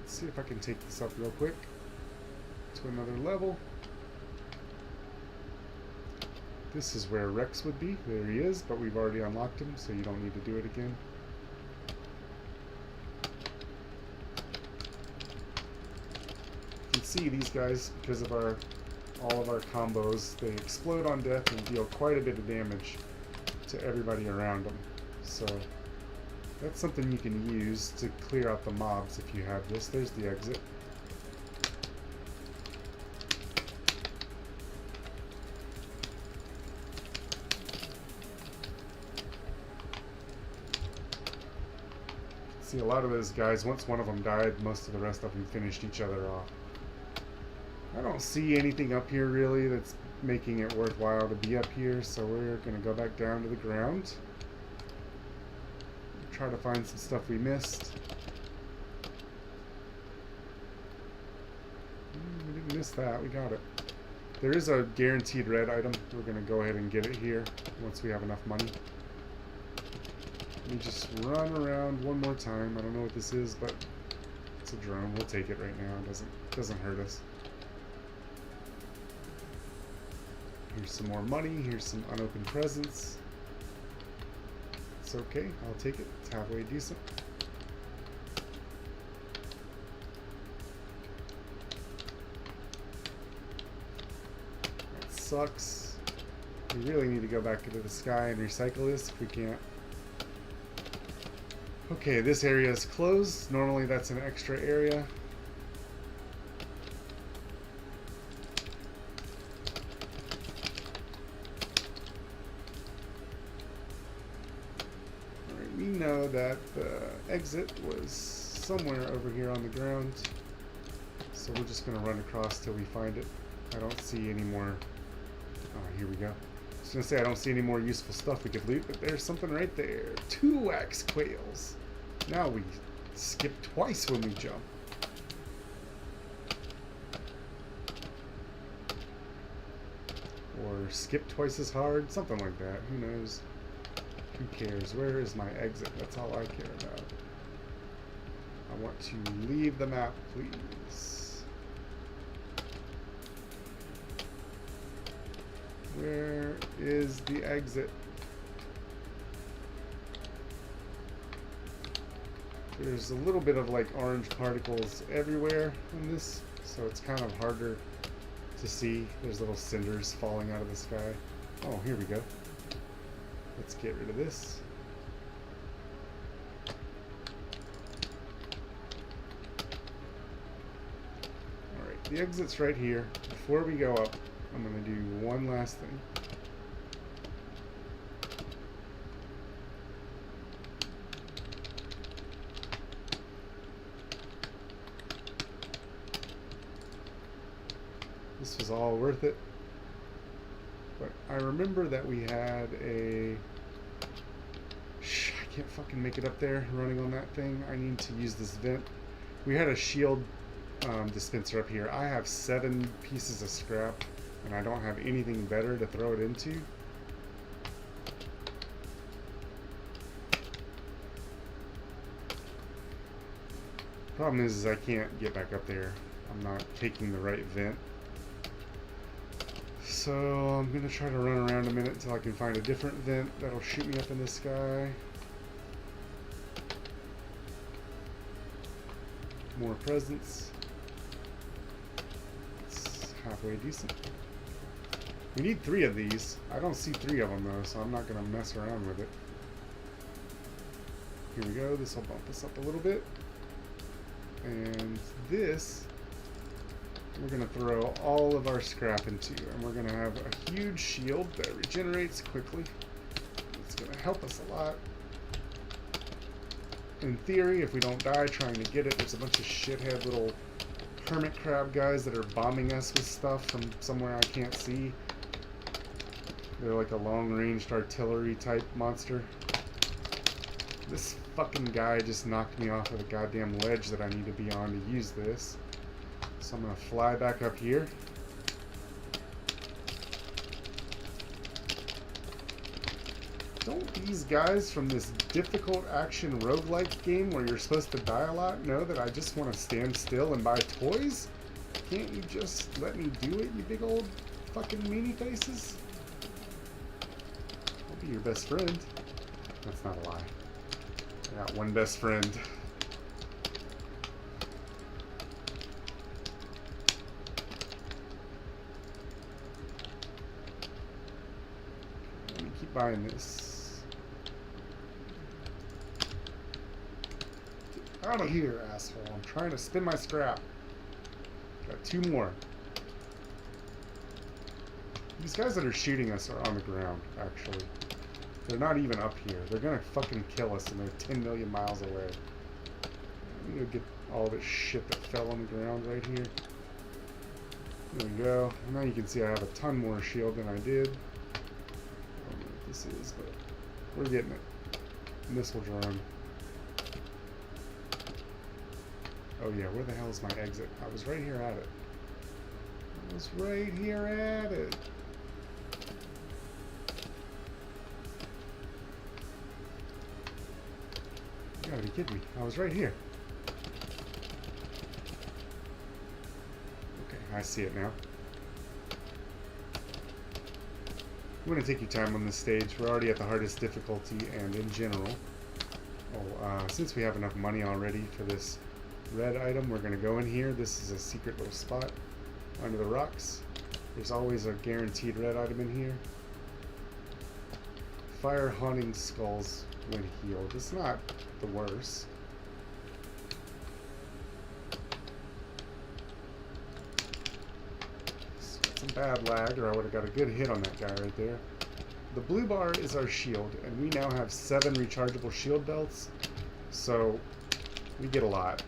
Let's see if I can take this up real quick to another level. This is where Rex would be. There he is, but we've already unlocked him, so you don't need to do it again. See these guys, because of all of our combos, they explode on death and deal quite a bit of damage to everybody around them. So that's something you can use to clear out the mobs if you have this. There's the exit. See, a lot of those guys, once one of them died, most of the rest of them finished each other off. I don't see anything up here really that's making it worthwhile to be up here, so we're going to go back down to the ground. Try to find some stuff we missed. We didn't miss that, we got it. There is a guaranteed red item. We're going to go ahead and get it here once we have enough money. Let me just run around one more time. I don't know what this is, but it's a drone. We'll take it right now. It doesn't hurt us. Here's some more money. Here's some unopened presents. It's okay. I'll take it. It's halfway decent. That sucks. We really need to go back into the sky and recycle this if we can't. Okay, this area is closed. Normally that's an extra area. We know that the exit was somewhere over here on the ground, so we're just going to run across till we find it. I don't see any more. Oh, here we go. I was going to say I don't see any more useful stuff we could loot, but there's something right there. 2 wax quails. Now we skip twice when we jump. Or skip twice as hard, something like that. Who knows? Who cares? Where is my exit? That's all I care about. I want to leave the map, please. Where is the exit? There's a little bit of like orange particles everywhere in this, so it's kind of harder to see. There's little cinders falling out of the sky. Oh, here we go. Let's get rid of this. Alright, the exit's right here. Before we go up, I'm going to do one last thing. This was all worth it. But I remember that we had a... I can't fucking make it up there running on that thing. I need to use this vent. We had a shield dispenser up here. I have 7 pieces of scrap and I don't have anything better to throw it into. Problem is I can't get back up there. I'm not taking the right vent. So I'm going to try to run around a minute until I can find a different vent that'll shoot me up in the sky. More presents. It's halfway decent. We need 3 of these. I don't see 3 of them though, so I'm not going to mess around with it. Here we go. This will bump us up a little bit. And this we're going to throw all of our scrap into, and we're going to have a huge shield that regenerates quickly. It's going to help us a lot. In theory, if we don't die trying to get it, there's a bunch of shithead little hermit crab guys that are bombing us with stuff from somewhere I can't see. They're like a long-ranged artillery type monster. This fucking guy just knocked me off of the goddamn ledge that I need to be on to use this. So I'm going to fly back up here. Don't these guys from this difficult action roguelike game where you're supposed to die a lot know that I just want to stand still and buy toys? Can't you just let me do it, you big old fucking meanie faces? I'll be your best friend. That's not a lie. I got one best friend. Let me keep buying this. Get out of here, asshole. I'm trying to spin my scrap. Got 2 more. These guys that are shooting us are on the ground, actually. They're not even up here. They're gonna fucking kill us and they're 10 million miles away. I'm gonna get all this shit that fell on the ground right here. There we go. Now you can see I have a ton more shield than I did. I don't know what this is, but we're getting it. Missile drone. Oh yeah, where the hell is my exit? I was right here at it. I was right here at it. You gotta be kidding me. I was right here. Okay, I see it now. You want to take your time on this stage. We're already at the hardest difficulty, and in general. Since we have enough money already for this red item, we're going to go in here. This is a secret little spot under the rocks. There's always a guaranteed red item in here. Fire haunting skulls when healed. It's not the worst. Got some bad lag, or I would have got a good hit on that guy right there. The blue bar is our shield, and we now have 7 rechargeable shield belts, so we get a lot.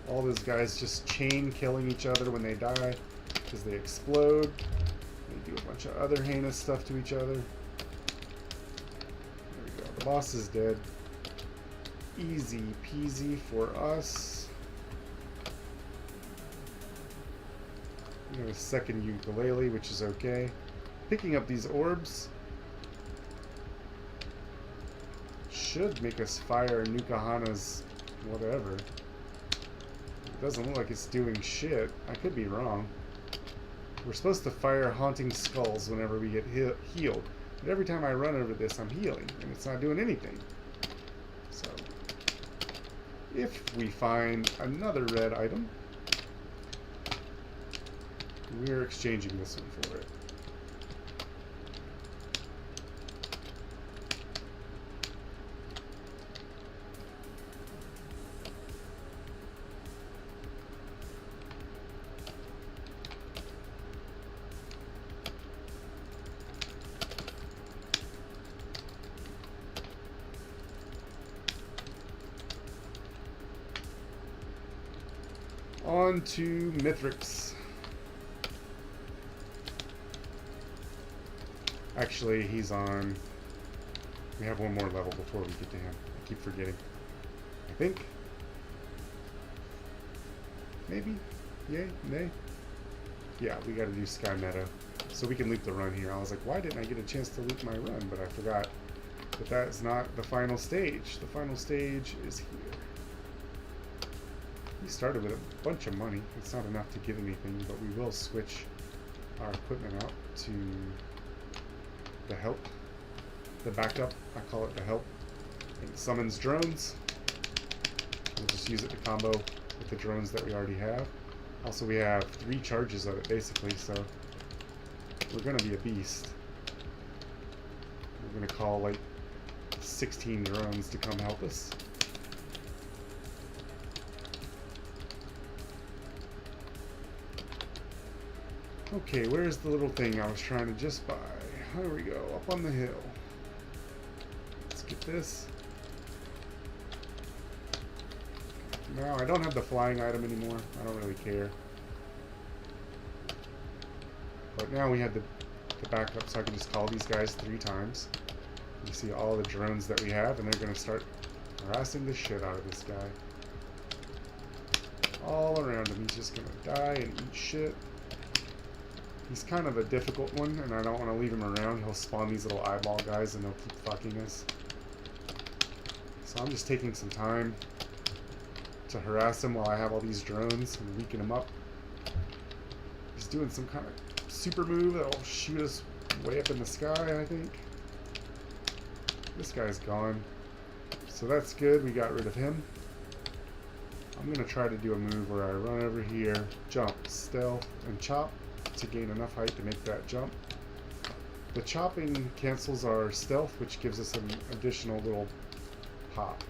All those guys just chain killing each other when they die because they explode. They do a bunch of other heinous stuff to each other. There we go. The boss is dead. Easy peasy for us. We have a second ukulele, which is okay. Picking up these orbs should make us fire Nukahana's whatever. It doesn't look like it's doing shit. I could be wrong. We're supposed to fire haunting skulls whenever we get healed. But every time I run over this, I'm healing, and it's not doing anything. So, if we find another red item, we're exchanging this one for it. On to Mithrix. Actually, he's on... We have one more level before we get to him. I keep forgetting. I think. Maybe? Yay? Nay? Yeah, we gotta do Sky Meadow. So we can loop the run here. I was like, why didn't I get a chance to loop my run? But I forgot that that's not the final stage. The final stage is here. We started with a bunch of money. It's not enough to get anything, but we will switch our equipment out to the help. The backup, I call it the help. It summons drones. We'll just use it to combo with the drones that we already have. Also, we have 3 charges of it, basically, so we're going to be a beast. We're going to call, like, 16 drones to come help us. Okay, where's the little thing I was trying to just buy? There we go, up on the hill. Let's get this. No, I don't have the flying item anymore. I don't really care. But now we have the backup, so I can just call these guys 3 times. You see all the drones that we have, and they're going to start harassing the shit out of this guy. All around him. He's just going to die and eat shit. He's kind of a difficult one, and I don't want to leave him around. He'll spawn these little eyeball guys, and they'll keep fucking us. So I'm just taking some time to harass him while I have all these drones and weaken him up. He's doing some kind of super move that'll shoot us way up in the sky, I think. This guy's gone. So that's good. We got rid of him. I'm going to try to do a move where I run over here, jump, stealth, and chop to gain enough height to make that jump. The chopping cancels our stealth, which gives us an additional little pop,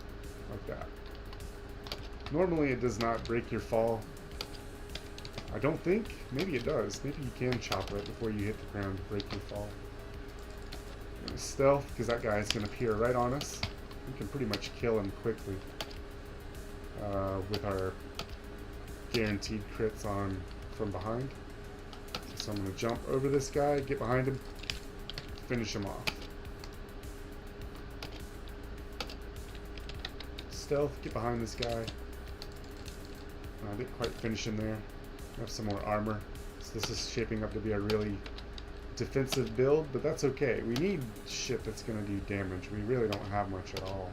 like that. Normally it does not break your fall. I don't think. Maybe it does. Maybe you can chop right before you hit the ground to break your fall. I'm gonna stealth, because that guy is going to peer right on us. We can pretty much kill him quickly with our guaranteed crits on from behind. So I'm going to jump over this guy, get behind him, finish him off. Stealth, get behind this guy. I didn't quite finish him there. I have some more armor. So this is shaping up to be a really defensive build, but that's okay. We need shit that's going to do damage. We really don't have much at all,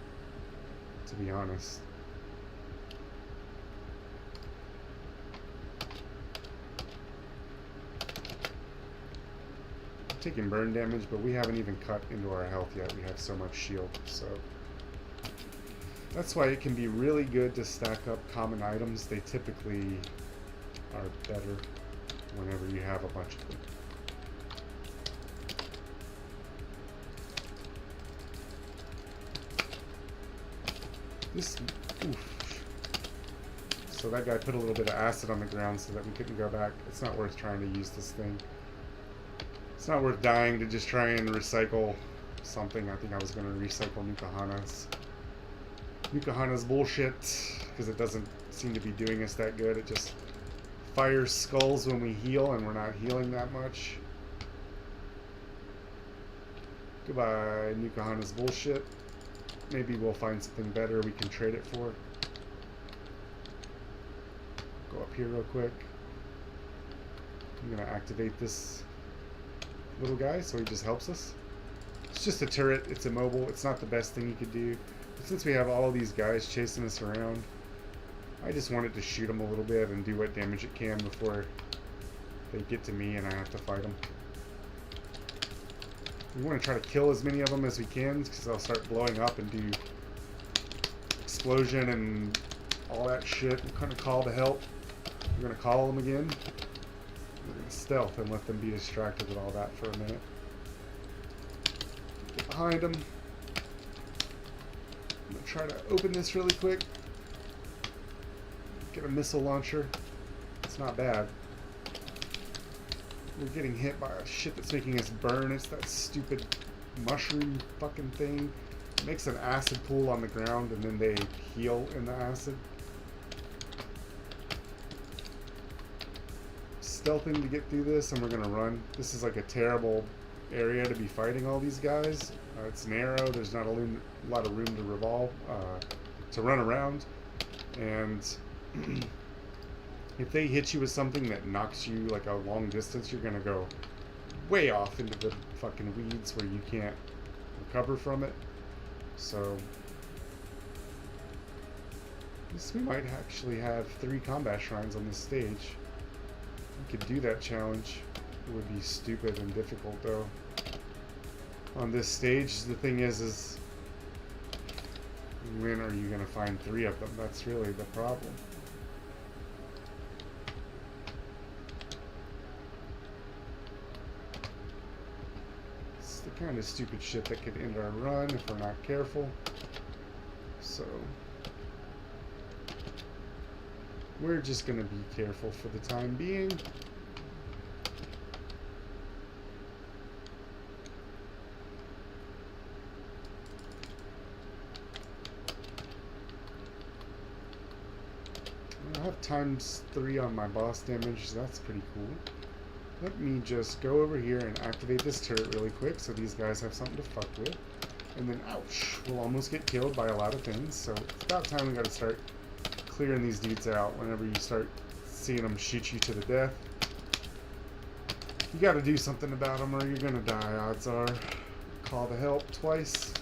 to be honest. Taking burn damage, but we haven't even cut into our health yet. We have so much shield, so that's why it can be really good to stack up common items. They typically are better whenever you have a bunch of them. This, oof. So that guy put a little bit of acid on the ground so that we couldn't go back. It's not worth trying to use this thing. It's not worth dying to just try and recycle something. I think I was going to recycle Nukahana's. Nukahana's bullshit, because it doesn't seem to be doing us that good. It just fires skulls when we heal, and we're not healing that much. Goodbye, Nukahana's bullshit. Maybe we'll find something better we can trade it for. Go up here real quick. I'm going to activate this little guy so he just helps us. It's just a turret. It's immobile. It's not the best thing you could do. But since we have all these guys chasing us around, I just wanted to shoot them a little bit and do what damage it can before they get to me and I have to fight them. We want to try to kill as many of them as we can because they'll start blowing up and do explosion and all that shit. We're going to call to help. We're going to call them again. We're going to stealth and let them be distracted with all that for a minute. Get behind them. I'm going to try to open this really quick. Get a missile launcher. It's not bad. We're getting hit by a shit that's making us burn. It's that stupid mushroom fucking thing. It makes an acid pool on the ground and then they heal in the acid. Stealthing to get through this and we're gonna run. This is like a terrible area to be fighting all these guys. It's narrow. There's not a lot of room to revolve, to run around. And if they hit you with something that knocks you like a long distance, you're gonna go way off into the fucking weeds where you can't recover from it. So we might actually have 3 combat shrines on this stage. We could do that challenge. It would be stupid and difficult though. On this stage, the thing is when are you gonna find 3 of them? That's really the problem. Kind of stupid shit that could end our run if we're not careful. So we're just gonna be careful for the time being. I have ×3 on my boss damage, so that's pretty cool. Let me just go over here and activate this turret really quick so these guys have something to fuck with. And then, ouch, we'll almost get killed by a lot of things. So it's about time we gotta start clearing these dudes out. Whenever you start seeing them shoot you to the death, you gotta do something about them or you're gonna die, odds are. Call to help twice.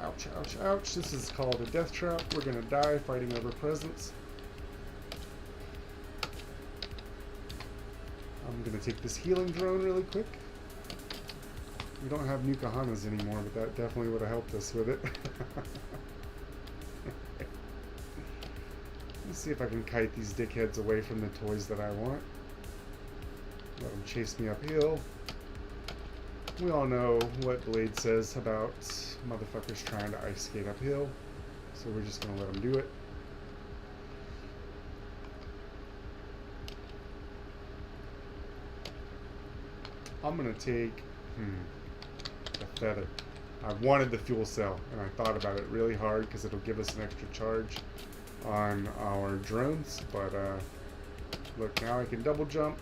Ouch, ouch, ouch. This is called a death trap. We're gonna die fighting over presents. I'm gonna take this healing drone really quick. We don't have Nukahanas anymore, but that definitely would have helped us with it. Let's see if I can kite these dickheads away from the toys that I want. Let them chase me uphill. We all know what Blade says about motherfuckers trying to ice skate uphill, so we're just gonna let them do it. I'm gonna take a feather. I wanted the fuel cell, and I thought about it really hard because it'll give us an extra charge on our drones, but look, now I can double jump,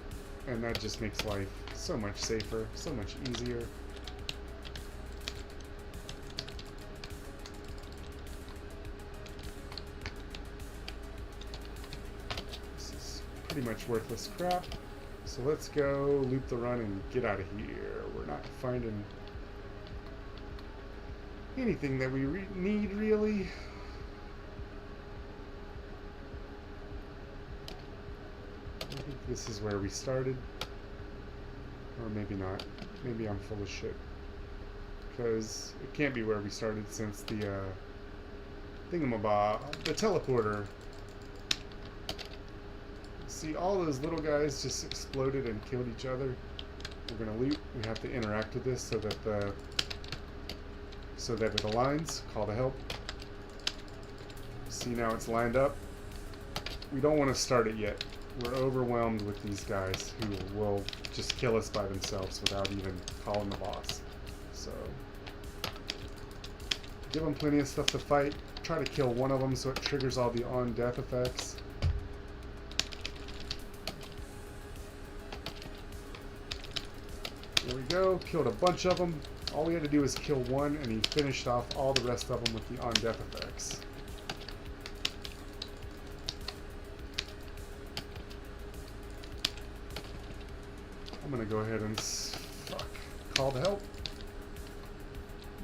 and that just makes life so much safer, so much easier. This is pretty much worthless crap. So let's go loop the run and get out of here. We're not finding anything that we need, really. I think this is where we started. Or maybe not. Maybe I'm full of shit. Because it can't be where we started since the thingamabob, the teleporter. See, all those little guys just exploded and killed each other. We're gonna loot. We have to interact with this so that it aligns. Call to help. See, now it's lined up. We don't want to start it yet. We're overwhelmed with these guys who will just kill us by themselves without even calling the boss. So give them plenty of stuff to fight. Try to kill one of them so it triggers all the on-death effects. There we go. Killed a bunch of them. All we had to do was kill one, and he finished off all the rest of them with the on-death effects. I'm gonna go ahead and call to help.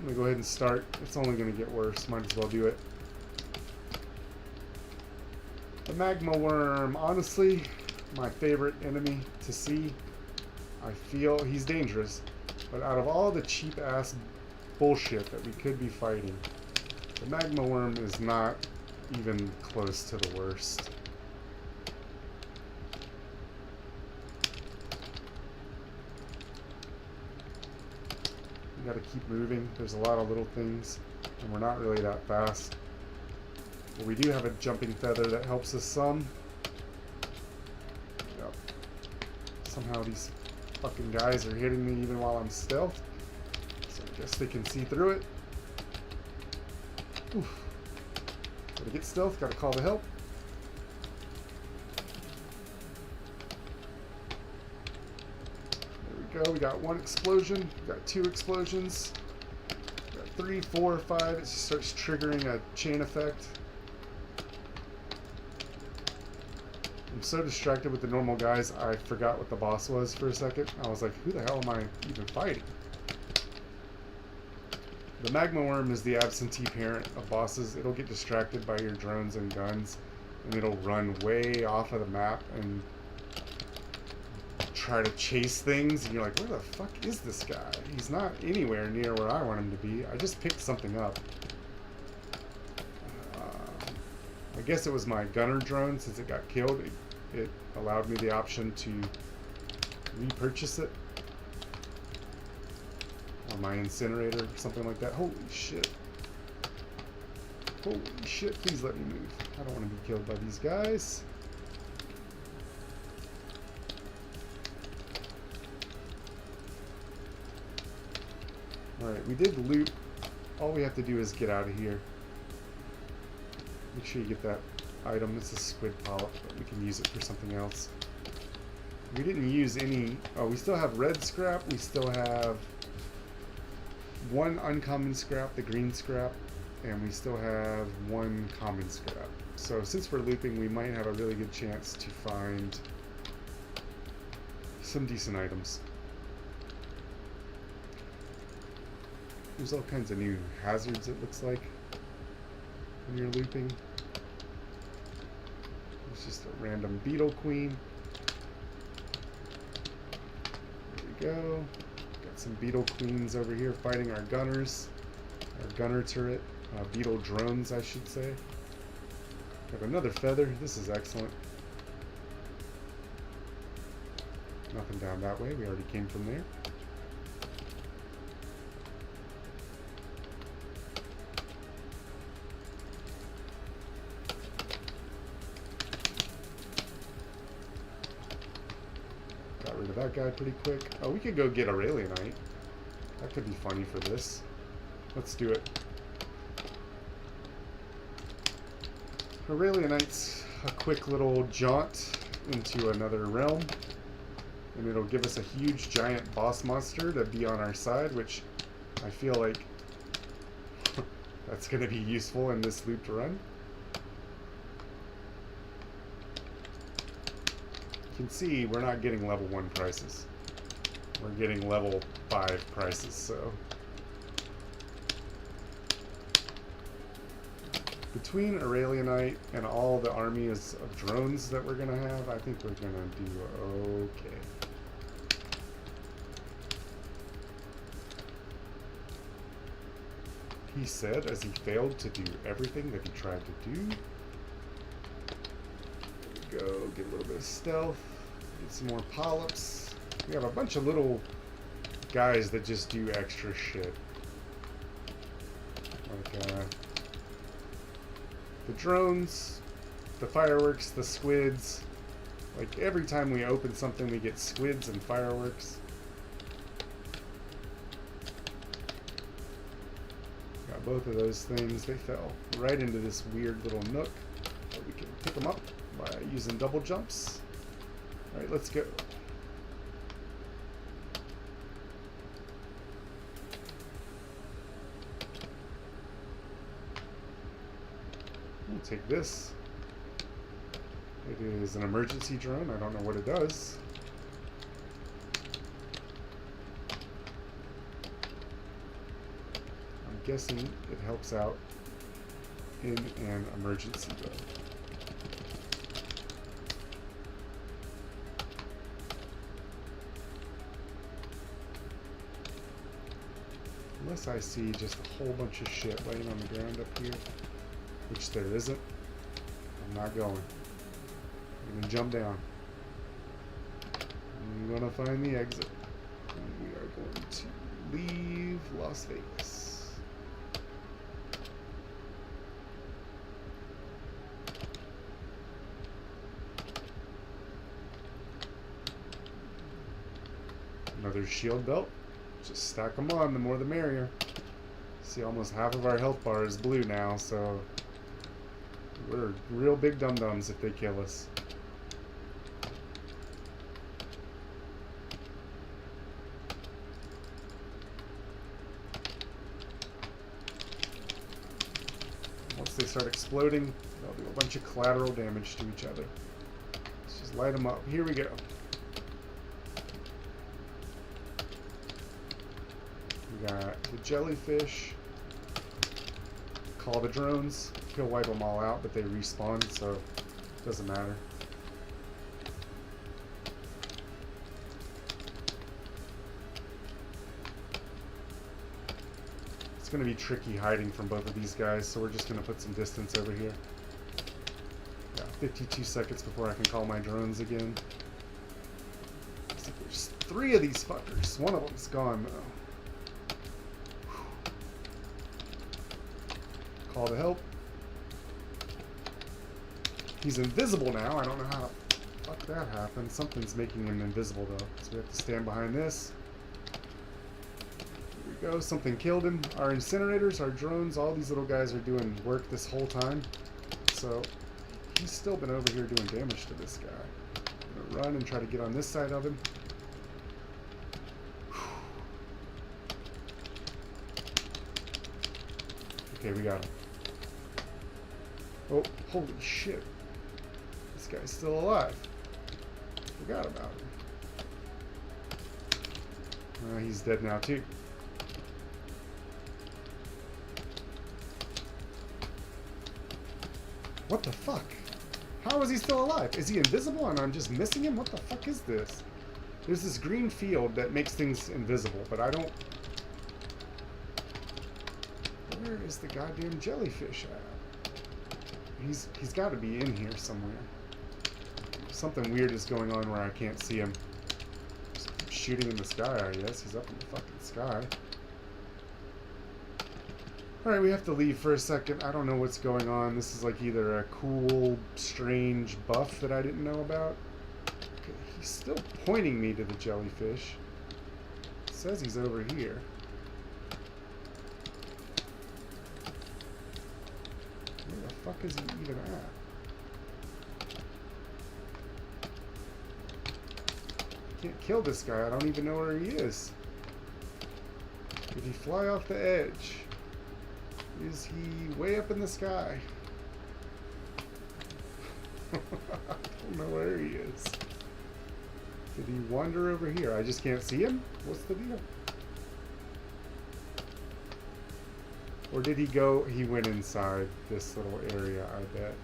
I'm gonna go ahead and start. It's only gonna get worse. Might as well do it. The magma worm, honestly, my favorite enemy to see. I feel he's dangerous, but out of all the cheap ass bullshit that we could be fighting, the magma worm is not even close to the worst. We gotta keep moving. There's a lot of little things, and we're not really that fast. But we do have a jumping feather that helps us some. Yep. Somehow these fucking guys are hitting me even while I'm stealthed. So I guess they can see through it. Oof. Gotta get stealth, gotta call the help. There we go, we got one explosion, we got two explosions. We got 3, 4, 5, it just starts triggering a chain effect. I'm so distracted with the normal guys, I forgot what the boss was for a second. I was like, who the hell am I even fighting? The magma worm is the absentee parent of bosses. It'll get distracted by your drones and guns, and it'll run way off of the map and try to chase things, and you're like, where the fuck is this guy? He's not anywhere near where I want him to be. I just picked something up. I guess it was my gunner drone. Since it got killed, it allowed me the option to repurchase it. Or my incinerator, something like that. Holy shit. Holy shit, please let me move. I don't want to be killed by these guys. Alright, we did loot. All we have to do is get out of here. Make sure you get that item. It's a squid polyp, but we can use it for something else. We didn't use any... Oh, we still have red scrap. We still have one uncommon scrap, the green scrap, and we still have one common scrap. So since we're looping, we might have a really good chance to find some decent items. There's all kinds of new hazards, it looks like, when you're looping. It's just a random beetle queen. There we go. Got some beetle queens over here fighting our gunners. Our gunner turret. Beetle drones, I should say. Got another feather. This is excellent. Nothing down that way. We already came from there. Got rid of that guy pretty quick. Oh, we could go get Aurelianite. That could be funny for this. Let's do it. Aurelianite's a quick little jaunt into another realm, and it'll give us a huge giant boss monster to be on our side, which I feel like that's going to be useful in this loop to run. You can see we're not getting level 1 prices. We're getting level 5 prices, so between Aurelianite and all the armies of drones that we're going to have, I think we're going to do okay. He said as he failed to do everything that he tried to do. There we go, get a little bit of stealth, get some more polyps. We have a bunch of little guys that just do extra shit. Like, the drones, the fireworks, the squids. Like every time we open something we get squids and fireworks. Got both of those things. They fell right into this weird little nook. But we can pick them up by using double jumps. Alright, let's go. We'll take this. It is an emergency drone. I don't know what it does. guessing it helps out in an emergency though. Unless I see just a whole bunch of shit laying on the ground up here, which there isn't, I'm not going. I'm gonna jump down. I'm gonna find the exit. And we are going to leave Las Vegas. Another shield belt. Just stack them on, the more the merrier. See, almost half of our health bar is blue now, so we're real big dum-dums if they kill us. Once they start exploding, they'll do a bunch of collateral damage to each other. Let's just light them up. Here we go. We got the jellyfish. Call the drones. He'll wipe them all out, but they respawn, so it doesn't matter. It's going to be tricky hiding from both of these guys, so we're just going to put some distance over here. Got 52 seconds before I can call my drones again. Looks like there's 3 of these fuckers. One of them's gone, though. Call to help. He's invisible now. I don't know how the fuck that happened. Something's making him invisible, though. So we have to stand behind this. Here we go. Something killed him. Our incinerators, our drones, all these little guys are doing work this whole time. So he's still been over here doing damage to this guy. I'm gonna run and try to get on this side of him. Okay, we got him. Oh, holy shit. This guy's still alive. Forgot about him. He's dead now, too. What the fuck? How is he still alive? Is he invisible and I'm just missing him? What the fuck is this? There's this green field that makes things invisible, but I don't... Where is the goddamn jellyfish at? He's got to be in here somewhere. Something weird is going on where I can't see him. Just shooting in the sky, I guess. He's up in the fucking sky. Alright, we have to leave for a second. I don't know what's going on. This is like either a cool, strange buff that I didn't know about. Okay, he's still pointing me to the jellyfish. It says he's over here. Where the fuck is he even at? I can't kill this guy. I don't even know where he is. Did he fly off the edge? Is he way up in the sky? I don't know where he is. Did he wander over here? I just can't see him? What's the deal? Or did he go, he went inside this little area, I bet.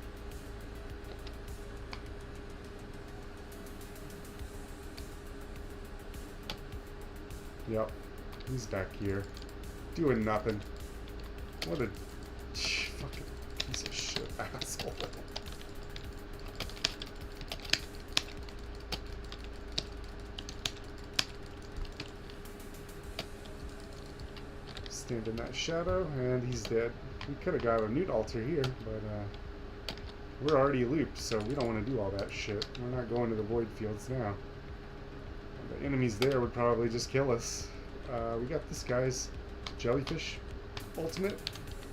Yep, he's back here, doing nothing. What a fucking piece of shit asshole. Stand in that shadow, and he's dead. We could have got a newt altar here, but we're already looped, so we don't want to do all that shit. We're not going to the void fields now. The enemies there would probably just kill us. We got this guy's jellyfish ultimate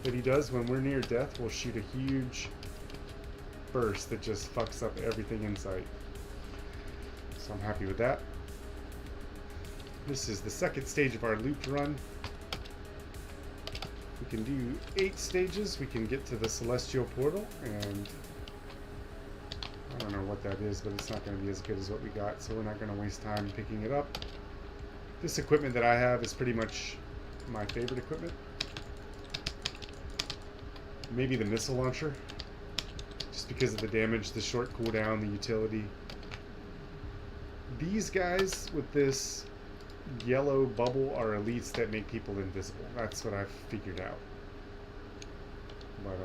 that he does when we're near death. Will shoot a huge burst that just fucks up everything in sight. So I'm happy with that. This is the second stage of our loop run. We can do 8 stages. We can get to the celestial portal, and I don't know what that is, but it's not going to be as good as what we got, so we're not going to waste time picking it up. This equipment that I have is pretty much my favorite equipment. Maybe the missile launcher. Just because of the damage, the short cooldown, the utility. These guys with this yellow bubble are elites that make people invisible. That's what I've figured out. But,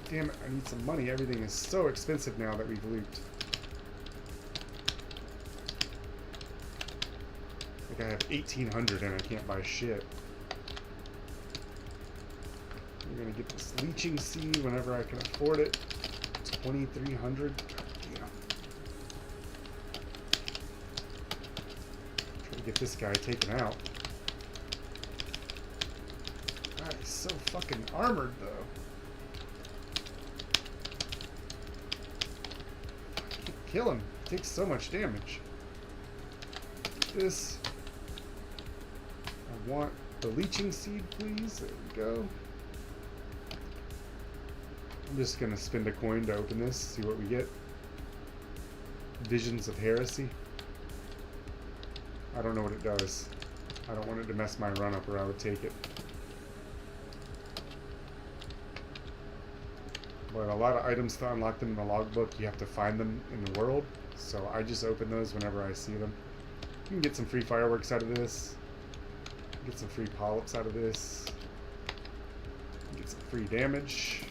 damn it, I need some money. Everything is so expensive now that we've looped. Like I have 1,800 and I can't buy shit. I'm gonna get this leeching seed whenever I can afford it. 2,300. God damn. Try to get this guy taken out. God, he's so fucking armored though. Kill him. He takes so much damage. This. I want the leeching seed, please. There we go. I'm just gonna spend a coin to open this, see what we get. Visions of Heresy. I don't know what it does. I don't want it to mess my run up or I would take it. But a lot of items to unlock them in the logbook, you have to find them in the world. So I just open those whenever I see them. You can get some free fireworks out of this. Get some free polyps out of this. Get some free damage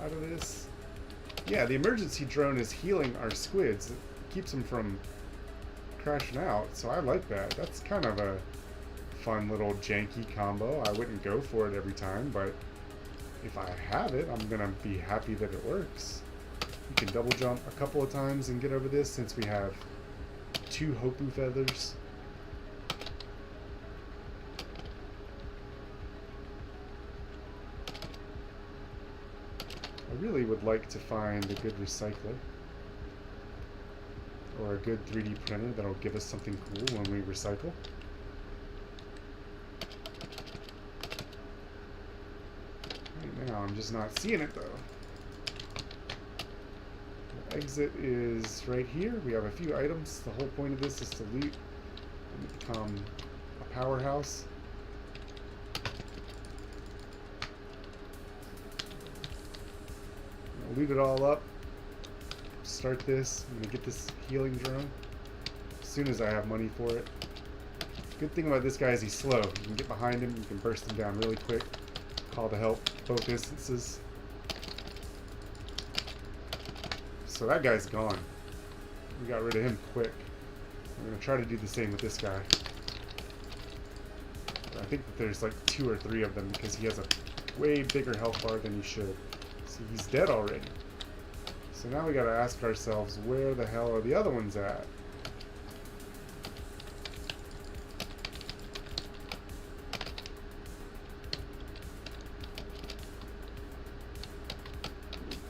out of this. Yeah, the emergency drone is healing our squids. It keeps them from crashing out. So I like that. That's kind of a fun little janky combo. I wouldn't go for it every time, but if I have it, I'm gonna be happy that it works. You can double jump a couple of times and get over this since we have 2 Hopu feathers. I really would like to find a good recycler or a good 3D printer that'll give us something cool when we recycle. Right now I'm just not seeing it though. The exit is right here. We have a few items. The whole point of this is to loot and become a powerhouse. Loot it all up. Start this. I'm gonna get this healing drone as soon as I have money for it. Good thing about this guy is he's slow. You can get behind him, you can burst him down really quick. Call to help both instances. So that guy's gone. We got rid of him quick. I'm gonna try to do the same with this guy. I think that there's like 2 or 3 of them because he has a way bigger health bar than he should. See, he's dead already. So now we gotta ask ourselves, where the hell are the other ones at?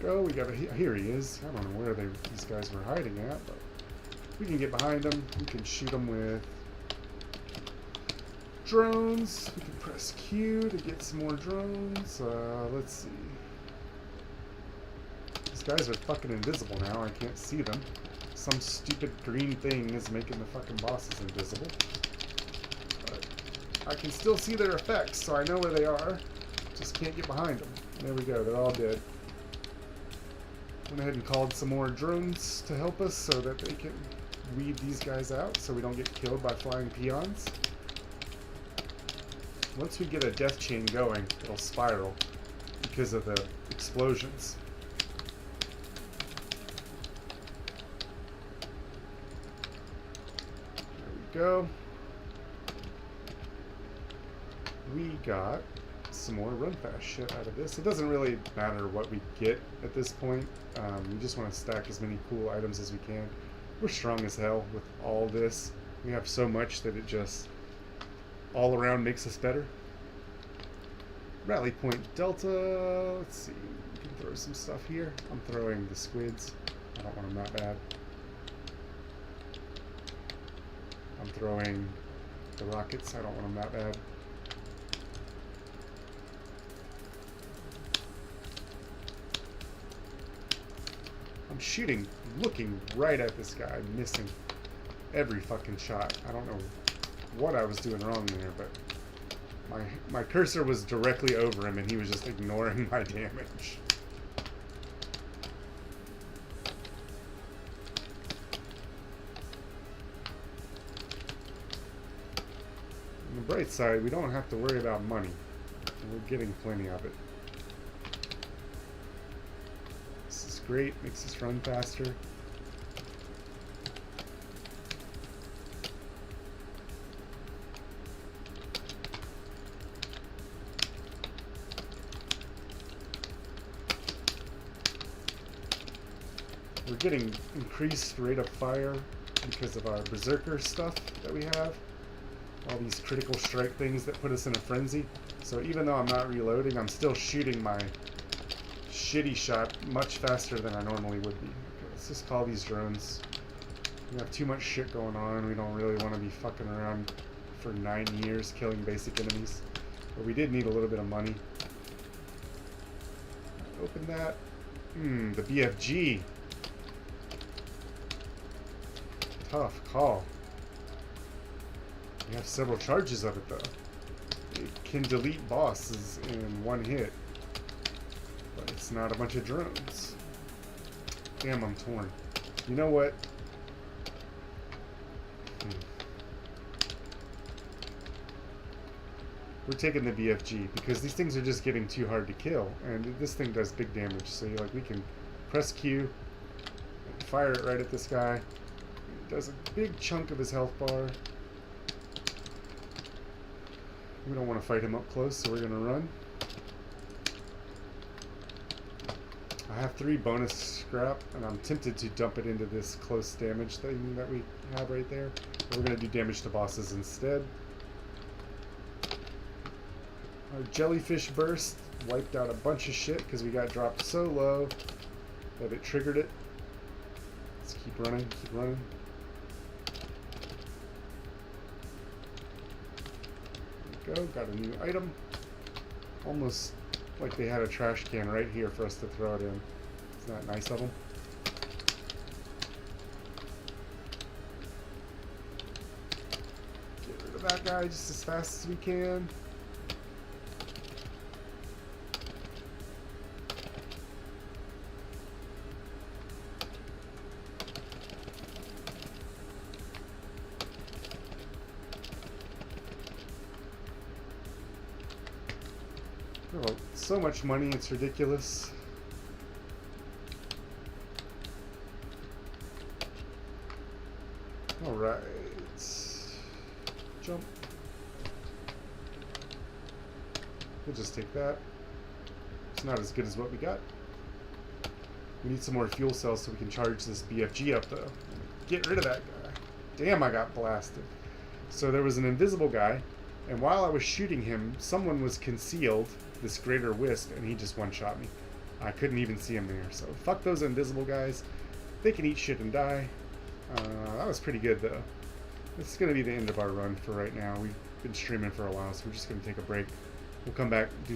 Go, we gotta, here he is. I don't know where these guys were hiding at, but we can get behind him. We can shoot them with drones. We can press Q to get some more drones. Let's see. Guys are fucking invisible now. I can't see them. Some stupid green thing is making the fucking bosses invisible. But I can still see their effects, so I know where they are. Just can't get behind them. There we go. They're all dead. Went ahead and called some more drones to help us so that they can weed these guys out so we don't get killed by flying peons. Once we get a death chain going, it'll spiral because of the explosions. Go. We got some more run fast shit out of this. It doesn't really matter what we get at this point. We just want to stack as many cool items as we can. We're strong as hell with all this. We have so much that it just all around makes us better. Rally Point Delta. Let's see. We can throw some stuff here. I'm throwing the squids. I don't want them that bad. I'm throwing the rockets. I don't want them that bad. I'm shooting, looking right at this guy, missing every fucking shot. I don't know what I was doing wrong there, but my cursor was directly over him and he was just ignoring my damage. On the bright side, we don't have to worry about money. We're getting plenty of it. This is great, makes us run faster. We're getting increased rate of fire because of our berserker stuff that we have. All these critical strike things that put us in a frenzy. So even though I'm not reloading, I'm still shooting my shitty shot much faster than I normally would be. Okay, let's just call these drones. We have too much shit going on. We don't really want to be fucking around for 9 years killing basic enemies. But we did need a little bit of money. Open that. The BFG. Tough call. We have several charges of it though. It can delete bosses in one hit, but it's not a bunch of drones. Damn, I'm torn. You know what? We're taking the BFG because these things are just getting too hard to kill, and this thing does big damage. So we can press Q, and fire it right at this guy. It does a big chunk of his health bar. We don't want to fight him up close, so we're going to run. I have 3 bonus scrap, and I'm tempted to dump it into this close damage thing that we have right there. But we're going to do damage to bosses instead. Our jellyfish burst wiped out a bunch of shit because we got dropped so low that it triggered it. Let's keep running, keep running. Go, got a new item. Almost like they had a trash can right here for us to throw it in. Isn't that nice of them? Get rid of that guy just as fast as we can. Oh, so much money, it's ridiculous. Alright. Jump. We'll just take that. It's not as good as what we got. We need some more fuel cells so we can charge this BFG up, though. Get rid of that guy. Damn, I got blasted. So there was an invisible guy, and while I was shooting him, someone was concealed, this greater wisp, and he just one-shot me. I couldn't even see him there. So fuck those invisible guys. They can eat shit and die. That was pretty good, though. This is going to be the end of our run for right now. We've been streaming for a while, so we're just going to take a break. We'll come back, do